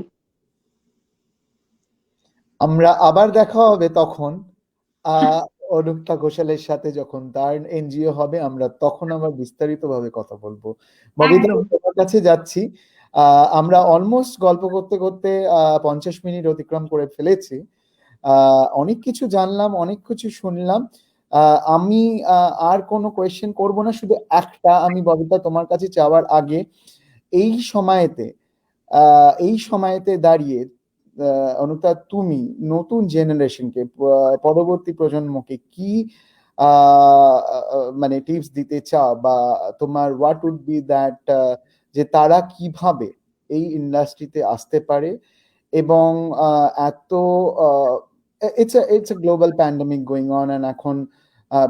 আমরা আবার দেখা হবে তখন আহ অনুক্তা ঘোষালের সাথে, যখন তার এনজিও হবে, আমরা তখন আবার বিস্তারিতভাবে কথা বলবো। ববিতা, একদম। তোমার কাছে যাচ্ছি। আমরা অলমোস্ট গল্প করতে করতে 50 মিনিট অতিক্রম করে ফেলেছি। অনেক কিছু জানলাম, অনেক কিছু শুনলাম। আমি আর কোনো কোয়েশ্চেন করব না, শুধু একটা আমি ববিতা তোমার কাছে চাওয়ার আগে, এই সময়তে দাঁড়িয়ে অনুতা, তুমি নতুন জেনারেশনকে, পরবর্তী প্রজন্মকে কি মানে টিপস দিতে চাও, বা তোমার হোয়াট উড বি দ্যাট, যে তারা কিভাবে এই ইন্ডাস্ট্রিতে আসতে পারে? এবং এত it's a global pandemic going on, and এখন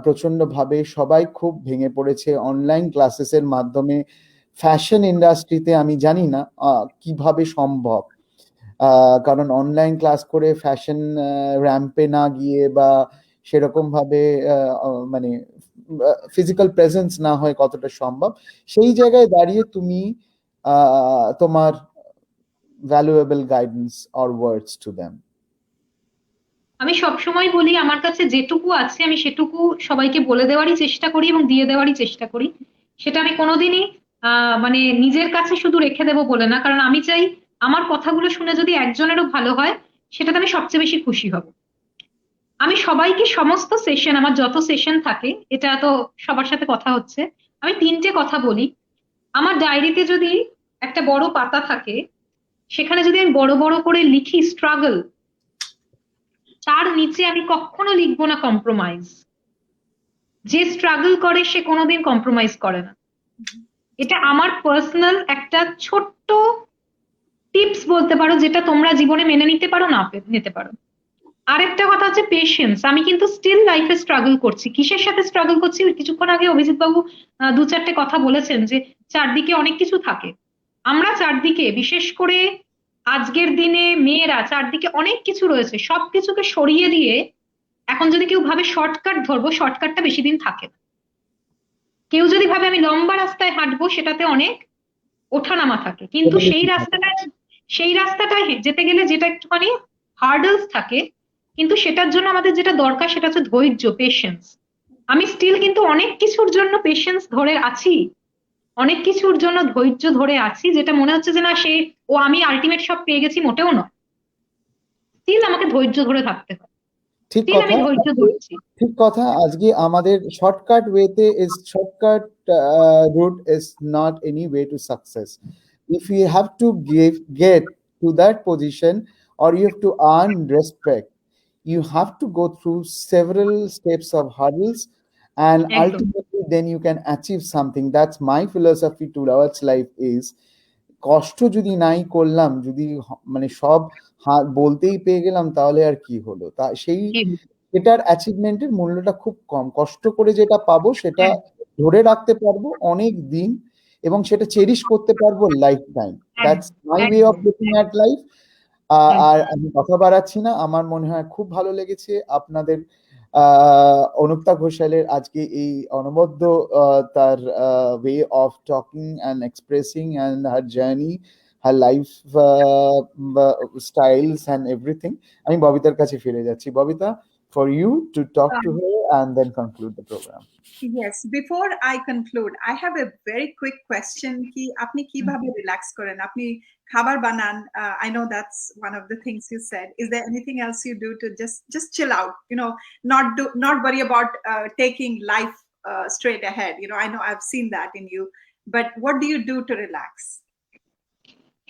প্রচন্ড ভাবে সবাই খুব ভেঙে পড়েছে অনলাইন ক্লাসেসের মাধ্যমে। ফ্যাশন ইন্ডাস্ট্রিতে আমি জানি না কিভাবে সম্ভব, কারণ অনলাইন ক্লাস করে ফ্যাশন র্যাম্পে না গিয়ে, বা সেরকম ভাবে মানে ফিজিক্যাল প্রেজেন্স না হয় কতটা সম্ভব, সেই জায়গায় দাঁড়িয়ে তুমি তোমার valuable guidance or words to them. আমি সবসময় বলি, আমার কাছে যেটুকু আছে আমি সেটুকু সবাইকে বলে দেওয়ারই চেষ্টা করি এবং দিয়ে দেওয়ারই চেষ্টা করি। সেটা আমি কোনোদিনই মানে নিজের কাছে শুধু রেখে দেবো বলে না, কারণ আমি চাই আমার কথাগুলো শুনে যদি একজনেরও ভালো হয়, সেটাতে আমি সবচেয়ে বেশি খুশি হব। আমি সবাইকে, সমস্ত সেশন, আমার যত সেশন থাকে, এটা তো সবার সাথে কথা হচ্ছে, আমি তিনটে কথা বলি। আমার ডায়েরিতে যদি একটা বড় পাতা থাকে, সেখানে যদি আমি বড় বড় করে লিখি স্ট্রাগল, তার নিচে আমি কখনো লিখবো না কম্প্রোমাইজ। যে স্ট্রাগল করে সে কোনোদিন কম্প্রোমাইজ করে না। এটা আমার পার্সোনাল একটা ছোট্ট টিপস বলতে পারো, যেটা তোমরা জীবনে মেনে নিতে পারো, না নিতে পারো। আরেকটা কথা হচ্ছে পেশেন্স। আমি কিন্তু স্টিল লাইফে স্ট্রাগল করছি। কিসের সাথে স্ট্রাগল করছি? কিছুক্ষণ আগে অভিজিৎ বাবু দু চারটে কথা বলেছেন, যে চারদিকে অনেক কিছু থাকে। আমরা চারদিকে, বিশেষ করে আজকের দিনে মেয়েরা, চারদিকে অনেক কিছু রয়েছে, সবকিছুকে সরিয়ে দিয়ে এখন যদি কেউ ভাবে শর্টকাট ধরবো, শর্টকাটটা বেশি দিন থাকে না। কেউ যদি ভাবে আমি লম্বা রাস্তায় হাঁটবো, সেটাতে অনেক ওঠানামা থাকে, কিন্তু সেই রাস্তাটায় যেতে গেলে যেটা একটুখানি হার্ডলস থাকে, কিন্তু সেটার জন্য আমাদের যেটা দরকার সেটা হচ্ছে ধৈর্য, পেশেন্স। আমি স্টিল কিন্তু অনেক কিছুর জন্য পেশেন্স ধরে আছি, অনেক কিছুর জন্য ধৈর্য ধরে আছি, যেটা মনে হচ্ছে যে না, আমি আলটিমেট সব পেয়ে গেছি, মোটেও নয়। স্টিল আমাকে ধৈর্য ধরে থাকতে হয়, ঠিক স্টিল আমি কথা, ধৈর্য ধরছি। ঠিক কথা। আজকে আমাদের শর্টকাট ওয়েতে is shortcut route is not any way to success. If you have to get to that position, or you have to earn respect, you have to go through several steps of hurdles, and একদম। ultimately then you can achieve something. That's my philosophy towards life is, কষ্ট যদি নাই করলাম, যদি মানে সব বলতেই পেয়ে গেলাম, তাহলে আর কি হলো? তা এটার অ্যাচিভমেন্টের মূল্যটা খুব কম। কষ্ট করে যেটা পাবো সেটা ধরে রাখতে পারবো অনেক দিন, এবং সেটা চেরিশ করতে পারবো lifetime. That's my way of একদম। Looking at life. আর আমি কথা বাড়াচ্ছি না, আমার মনে হয় খুব ভালো লেগেছে আপনাদের অনুক্তা ঘোষালের আজকে এই অনবদ্য তার way of talking and expressing and her journey, her life styles and everything. আমি ববিতার কাছে ফিরে যাচ্ছি। Babita, for you to talk to her and then conclude the program. Yes, before I conclude, I have a very quick question. Ki apni kiভাবে relax করেন? আপনি খাবার বানান. I know that's one of the things you said. Is there anything else you do to just chill out? You know, not worry about taking life straight ahead. You know, I know I've seen that in you. But what do you do to relax?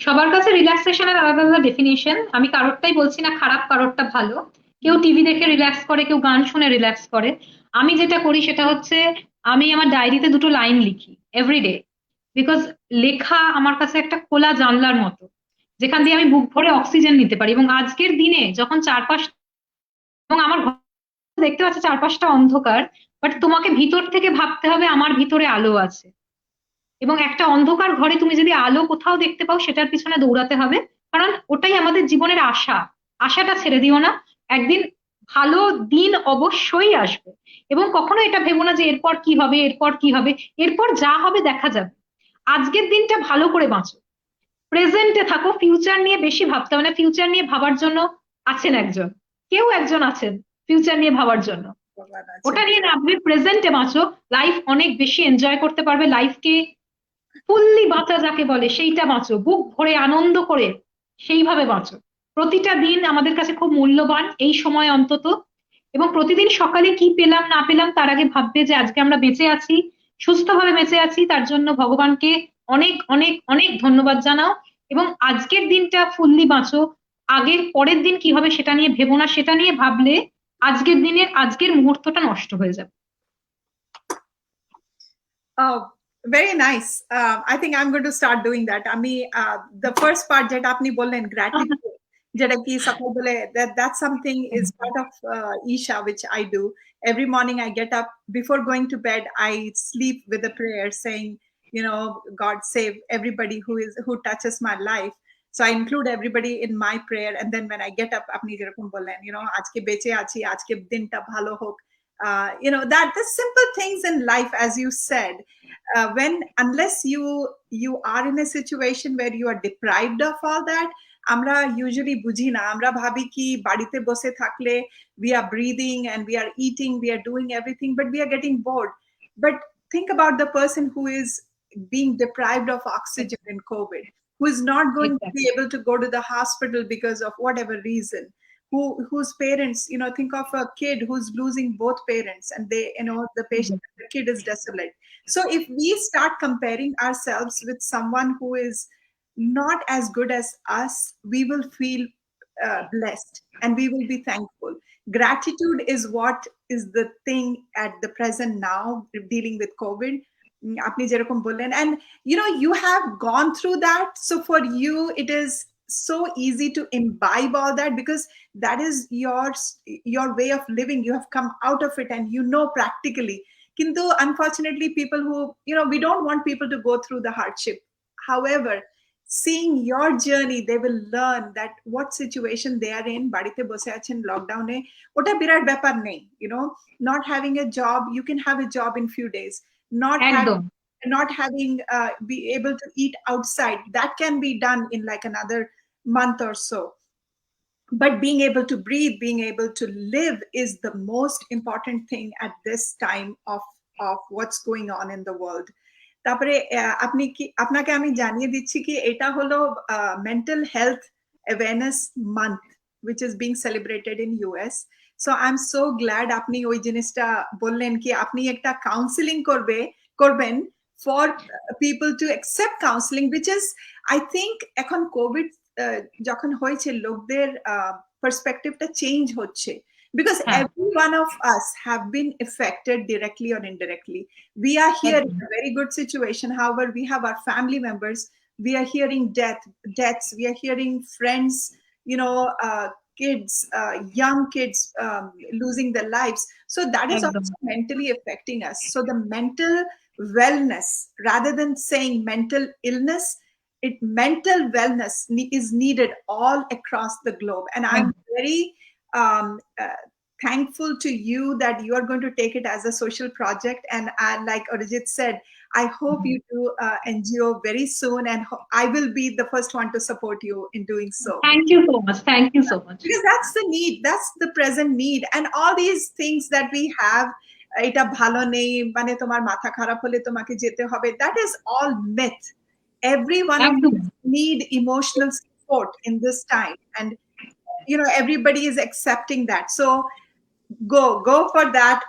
সবার কাছে রিল্যাক্সেশনের আলাদা আলাদা definition. আমি কারোরটাই বলছি না খারাপ, কারোরটা ভালো। কেউ টিভি দেখে রিল্যাক্স করে, কেউ গান শুনে রিল্যাক্স করে। আমি যেটা করি সেটা হচ্ছে আমি আমার ডায়েরিতে 2টো লাইন লিখি এভরিডে, বিকজ লেখা আমার কাছে একটা খোলা জানলার মতো, যেখান দিয়ে আমি বুক ভরে অক্সিজেন নিতে পারি। এবং আজকের দিনে যখন চারপাশ, এবং আমার দেখতে পাচ্ছে চারপাশটা অন্ধকার, বাট তোমাকে ভিতর থেকে ভাবতে হবে আমার ভিতরে আলো আছে। এবং একটা অন্ধকার ঘরে তুমি যদি আলো কোথাও দেখতে পাও, সেটার পিছনে দৌড়াতে হবে, কারণ ওটাই আমাদের জীবনের আশা। আশাটা ছেড়ে দিও না, একদিন ভালো দিন অবশ্যই আসবে। এবং কখনো এটা ভেবো না যে এরপর কি হবে, এরপর কি হবে। এরপর যা হবে দেখা যাবে। আজকের দিনটা ভালো করে বাঁচো, প্রেজেন্টে থাকো। ফিউচার নিয়ে বেশি ভাবতে হবে না, ফিউচার নিয়ে ভাবার জন্য আছেন একজন, কেউ একজন আছেন ফিউচার নিয়ে ভাবার জন্য। ওটা নিয়ে না ভেবে প্রেজেন্টে বাঁচো, লাইফ অনেক বেশি এনজয় করতে পারবে। লাইফকে ফুললি বাঁচা যাকে বলে সেইটা বাঁচো, বুক ভরে আনন্দ করে সেইভাবে বাঁচো। প্রতিটা দিন আমাদের কাছে খুব মূল্যবান, এই সময় অন্তত। এবং প্রতিদিন সকালে কি পেলাম না পেলাম তার আগে ভাববে যে আজকে আমরা বেঁচে আছি, সুস্থভাবে বেঁচে আছি, তার জন্য ভগবানকে অনেক অনেক অনেক ধন্যবাদ জানাও। এবং আজকের দিনটা ফুললি বাঁচো। আগের পরের দিন কি হবে সেটা নিয়ে ভেবো না, সেটা নিয়ে ভাবলে আজকের দিনের আজকের মুহূর্তটা নষ্ট হয়ে যাবে। Oh, very nice. I think I'm going to start doing that. The first part যেটা আপনি বললেন gratitude, যেটা কি সকালবেলা, that's something is part of Isha, which I do. Every morning I get up, before going to bed, I sleep with a prayer saying, you know, God save everybody who touches my life. So I include everybody in my prayer. And then when I get up, আপনি যেরকম বললেন, you know, আজকে বেঁচে আছি, আজকে দিনটা ভালো হোক। You know, that the simple things in life, as you said, unless you are in a situation where you are deprived of all that, আমরা usually বুঝি না। আমরা ভাবি কি বাড়িতে বসে থাকলে we are breathing and we are eating, we are doing everything, but we are getting bored. But think about the person who is being deprived of oxygen in COVID, who is not going to be able to go to the hospital because of whatever reason, whose parents, you know, think of a kid who's losing both parents, and they, you know, the kid is desolate. So if we start comparing ourselves with someone who is not as good as us, we will feel blessed and we will be thankful. Gratitude is what is the thing at the present now, dealing with COVID. আপনি যেরকম বললেন, and you know, you have gone through that, so for you it is so easy to imbibe all that, because that is your way of living. You have come out of it and you know practically. Kintu unfortunately, people who, you know, we don't want people to go through the hardship. However, seeing your journey, they will learn that what situation they are in. Badite bose achen lockdown e, ota birat byapar nei. You know, not having a job, you can have a job in few days. Not having be able to eat outside, that can be done in like another month or so. But being able to breathe, being able to live is the most important thing at this time of what's going on in the world. তারপরে আপনি কি, আপনাকে আমি জানিয়ে দিচ্ছি কি এটা হলো mental health awareness month, which is being celebrated in US. So I'm so glad আপনি ওই জিনিসটা বললেন কি আপনি একটা কাউন্সেলিং করবেন for people to accept counseling, which is, I think, এখন কোভিড যখন হয়েছে লোকদের পার্সপেক্টিভটা চেঞ্জ হচ্ছে, because every one of us have been affected directly or indirectly. We are here in a very good situation. However, we have our family members, we are hearing deaths, we are hearing friends, you know, kids, young kids losing their lives. So that is also mentally affecting us. So the mental wellness, rather than saying mental illness, mental wellness is needed all across the globe. And I'm very thankful to you that you are going to take it as a social project. And like Arijit said, I hope you do NGO very soon, and I will be the first one to support you in doing so. Thank you so much. Thank you so much. Because that's the need, that's the present need, and all these things that we have, এটা ভালো নেই মানে তোমার মাথা খারাপ হলে তোমাকে যেতে হবে, that is all myth. Every one of একদম। us need emotional support in this time, and everybody is accepting that. So go for that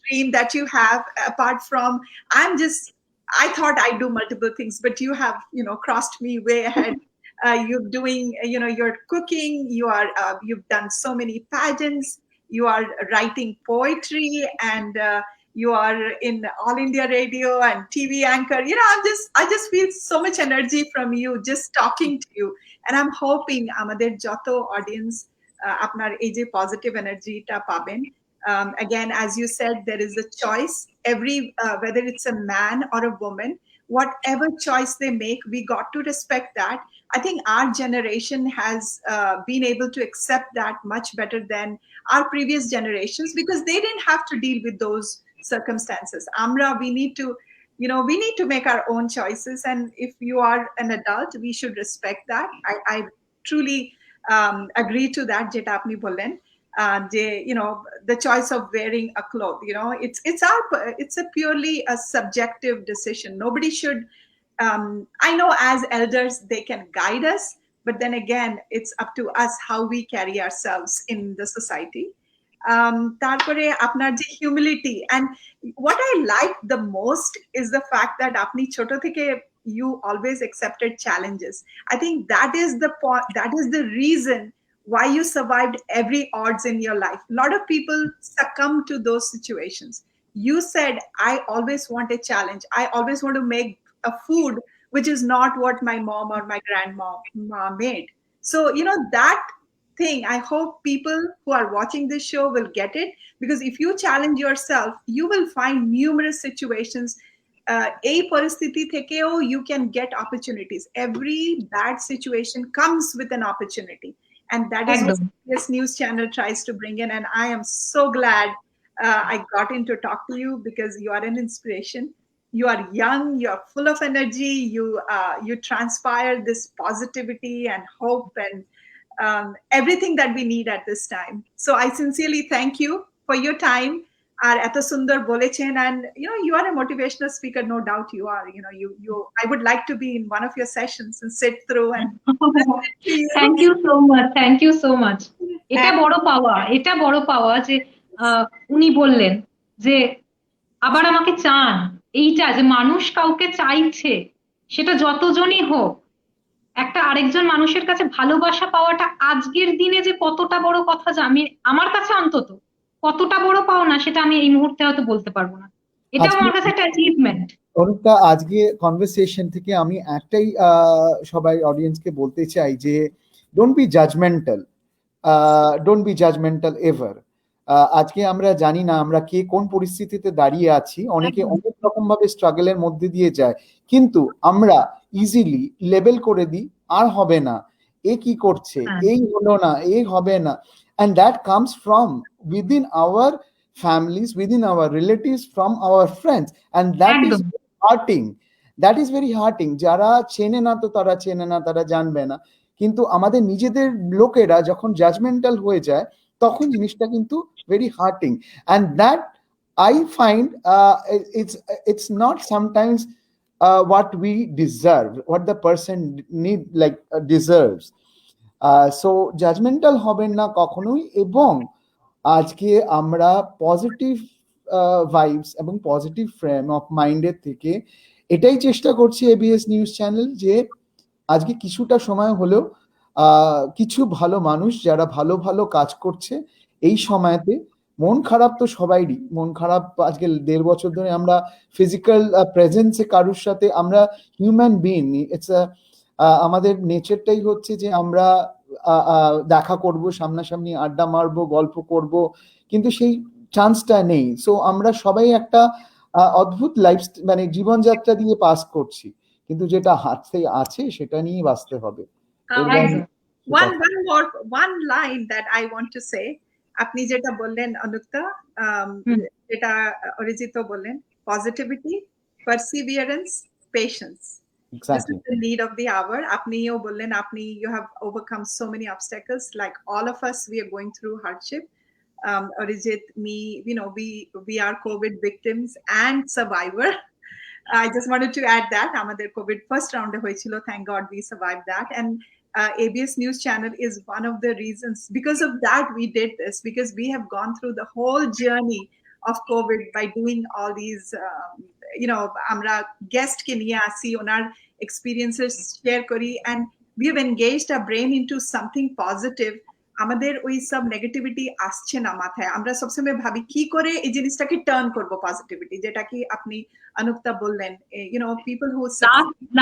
dream that you have. Apart from, I thought I do multiple things, but you have crossed me way ahead. You're doing you're cooking, you've done so many pageants, you are writing poetry, and you are in All India Radio and TV anchor. I just feel so much energy from you just talking to you, and I'm hoping amader joto audience আপনার এই যে positive এনার্জিটা পাবেন। Again, as you said, there is a choice. Whether it's a man or a woman, whatever choice they make, we got to respect that. I think our generation has been able to accept that much better than our previous generations, because they didn't have to deal with those circumstances. Amra, we need to make our own choices, and if you are an adult, we should respect that. I truly agree to that, jeta apni bollen, the choice of wearing a cloth, it's a purely a subjective decision. Nobody should, I know as elders they can guide us, but then again it's up to us how we carry ourselves in the society. তারপরে আপনার যে humility, and what I like the most is the fact that আপনি ছোট থেকে you always accepted challenges. I think that is the point, that is the reason why you survived every odds in your life. A lot of people succumb to those situations. You said, I always want a challenge, I always want to make a food which is not what my mom or my grandma made. So that thing, I hope people who are watching this show will get it, because if you challenge yourself, you will find numerous situations. A paristhiti thekeo you can get opportunities. Every bad situation comes with an opportunity, and that is what this news channel tries to bring in. And I am so glad I got in to talk to you, because you are an inspiration. You are young, you are full of energy, you transpire this positivity and hope and everything that we need at this time. So I sincerely thank you for your time. আর এত সুন্দর বলেছেন, and you are a motivational speaker, no doubt you are. I would like to be in one of your sessions and sit through and thank you so much. এটা বড় পাওয়া যে উনি বললেন যে আবার আমাকে চান, এইটা যে মানুষ কাউকে চাইছে, সেটা যতজনই হোক, একটা আরেকজন মানুষের কাছে ভালোবাসা পাওয়াটা আজকের দিনে যে কতটা বড় কথা, যে আমার কাছে অন্তত কতটা বড় পাওনা, সেটা আমি এই মুহূর্তে হয়তো বলতে পারবো না। এটা আমার কাছে একটা অ্যাচিভমেন্ট। অনুক্তা, আজকে কনভারসেশন থেকে আমি একটাই সবাই অডিয়েন্সকে বলতে চাই যে ডোন্ট বি জাজমেন্টাল এভার। আজকে আমরা জানি না আমরা কে কোন পরিস্থিতিতে দাঁড়িয়ে আছি, অনেকে অনেক রকম ভাবে স্ট্রাগলের মধ্যে দিয়ে যায়, কিন্তু আমরা ইজিলি লেবেল করে দিই, আর হবে না, এ কি করছে, এই হলো না, এই হবে না, and that comes from within our families, within our relatives, from our friends, and that is very hurting. যারা চেনে না তো তারা চেনে না, তারা জানবে না, কিন্তু আমাদের নিজেদের লোকেরা যখন জাজমেন্টাল হয়ে যায় তখন জিনিসটা কিন্তু very hurting, and that I find it's not sometimes what we deserve, what the person deserves. So judgmental হবেন না কখনোই, এবং আজকে আমরা পজিটিভ ভাইবস এবং পজিটিভ ফ্রেম অফ মাইন্ডের থেকে এটাই চেষ্টা করছি এবিএস নিউজ চ্যানেল, যে আজকে কিছুটা সময় হলেও কিছু ভালো মানুষ যারা ভালো ভালো কাজ করছে এই সময়তে, মন খারাপ তো সবাইরই মন খারাপ, আজকে 1.5 বছর ধরে আমরা ফিজিক্যাল প্রেজেন্সে কারোর সাথে, আমরা হিউম্যান বিইং, ইটস আমাদের নেচারটাই হচ্ছে যে আমরা দেখা করব, সামনাসামনি আড্ডা মারবো, গল্প করব, কিন্তু সেই চান্সটা নেই। সো আমরা সবাই একটা অদ্ভুত লাইফ মানে জীবনযাত্রা দিয়ে পাস করছি, কিন্তু যেটা হাতে আছে সেটা নিয়ে বাঁচতে হবে। One line that I want to say, আপনি যেটা বললেন অনুক্তা, যেটা অরিজিত বললেন, positivity perseverance, patience. This Exactly. is the need of the hour. Apniyo bollen, you have overcome so many obstacles. Like all of us, we are going through hardship. Arijit, me, we are COVID victims and survivor. I just wanted to add that আমাদের COVID first round হয়েছিল. Thank God we survived that. And ABS News Channel is one of the reasons. Because of that, we did this, because we have gone through the whole journey of COVID by doing all these, আমরা guest কে নিয়ে আসি, ওনার experiences share করি, and we have engaged our brain into something positive. আমাদের ওই সব negativity আসছে না মাথায়। আমরা সবসময় ভাবি কি করে এই জিনিসটাকে টার্ন করব পজিটিভিটি, যেটা কি আপনি অনুক্তা বললেন, পিপল হু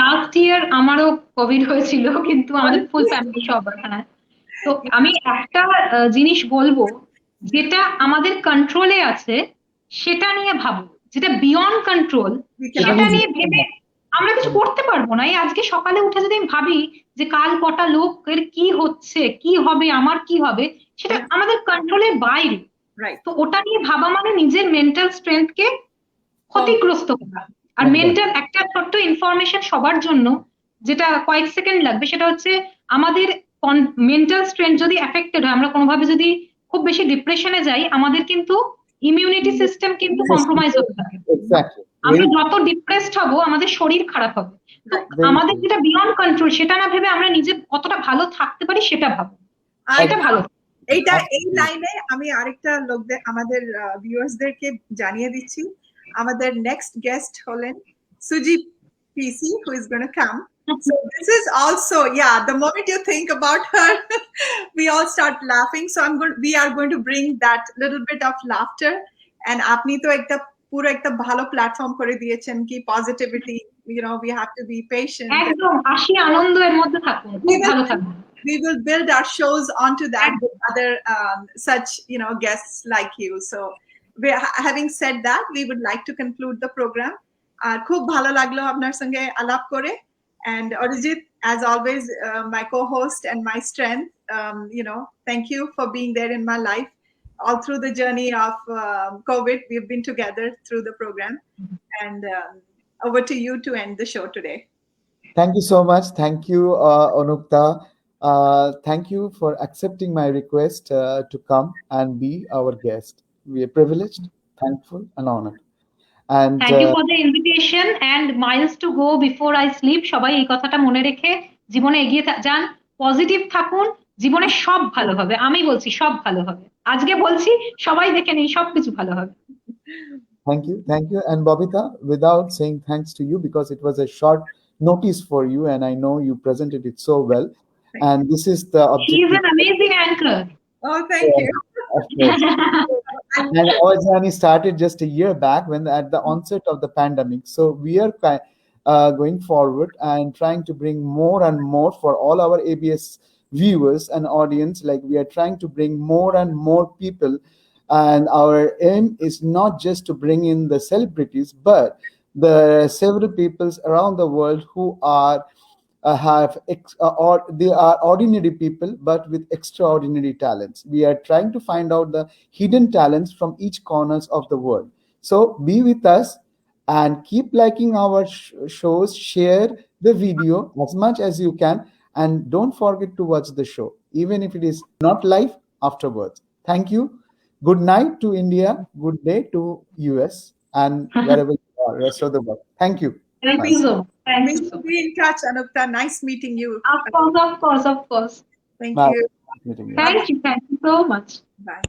লাস্ট ইয়ার আমারও কোভিড হয়েছিল, কিন্তু আমাদের ফুল ফ্যামিলি সব। হ্যাঁ, তো আমি একটা জিনিস বলবো, যেটা আমাদের কন্ট্রোলে আছে সেটা নিয়ে ভাবো, যেটা বিয়ন্ড কন্ট্রোল সেটা নিয়ে ভেবে আমরা কিছু করতে পারবো না। এই আজকে সকালে উঠে যদি আমি ভাবি যে কাল কটা লোকের কি হচ্ছে, কি হবে, আমার কি হবে, সেটা আমাদের কন্ট্রোলের বাইরে। তো ওটা নিয়ে ভাবা মানে নিজের মেন্টাল স্ট্রেংথকে ক্ষতিগ্রস্ত করা। আর মেন্টাল একটা ছোট্ট ইনফরমেশন সবার জন্য, যেটা কয়েক সেকেন্ড লাগবে, সেটা হচ্ছে আমাদের মেন্টাল স্ট্রেংথ যদি এফেক্টেড হয়, আমরা কোনোভাবে যদি খুব বেশি ডিপ্রেশনে যাই, আমাদের কিন্তু ইমিউনিটি সিস্টেম কিন্তু কম্প্রোমাইজ হতে থাকে। আমরা যত ডিপ্রেসড হব আমাদের শরীর খারাপ হবে। তো আমাদের যেটা বিয়ন্ড কন্ট্রোল সেটা না ভেবে আমরা নিজে কতটা ভালো থাকতে পারি সেটা ভাবো, এটা ভালো। এই লাইনে আমি আরেকটা লোকদের, আমাদের ভিউয়ার্সদেরকে জানিয়ে দিচ্ছি, আমাদের নেক্সট গেস্ট হলেন সুজি পিসি, who is going to come. So this is also, the moment you think about her, we all start laughing. So we are going to bring that little bit of laughter. And আপনি তো একটা পুরো একটা ভালো platform করে দিয়েছেন কি positivity, we have to be patient. একদম হাসি আনন্দ এর মধ্যে থাকুন, ভালো থাকুন। We will build our shows onto that with other such guests like you. So having said that, we would like to conclude the program. খুব ভালো লাগলো আপনার সঙ্গে আলাপ করে। And Arijit, as always, my co-host and my strength, thank you for being there in my life all through the journey of COVID. We've been together through the program. And over to you to end the show today. Thank you so much. Thank you, Onukta. Thank you for accepting my request to come and be our guest. We are privileged, thankful, and honored. And thank you for the invitation and miles to go before I sleep. সবাই এই কথাটা মনে রেখে জীবনে এগিয়ে যান, positive থাকুন, জীবনে সব ভালো হবে। আমি বলছি সব ভালো হবে, আজকে বলছি, সবাই দেখে নিন, সবকিছু ভালো হবে। Thank you. And Babita, without saying thanks to you, because it was a short notice for you, and I know you presented it so well. And this is the objective. She is an amazing anchor. Oh, thank you. Of course. And our journey started just a year back, when at the onset of the pandemic. So we are going forward and trying to bring more and more for all our ABS viewers and audience. Like, we are trying to bring more and more people, and our aim is not just to bring in the celebrities, but the several peoples around the world who are or they are ordinary people but with extraordinary talents. We are trying to find out the hidden talents from each corners of the world. So be with us and keep liking our shows, share the video as much as you can, and don't forget to watch the show, even if it is not live, afterwards. Thank you. Good night to India, good day to US, and wherever you are, rest of the world. Thank you. Thank you so much. We will be in touch, Anukta. Nice meeting you. Of course. Thank Bye. you. Thank you so much. Bye.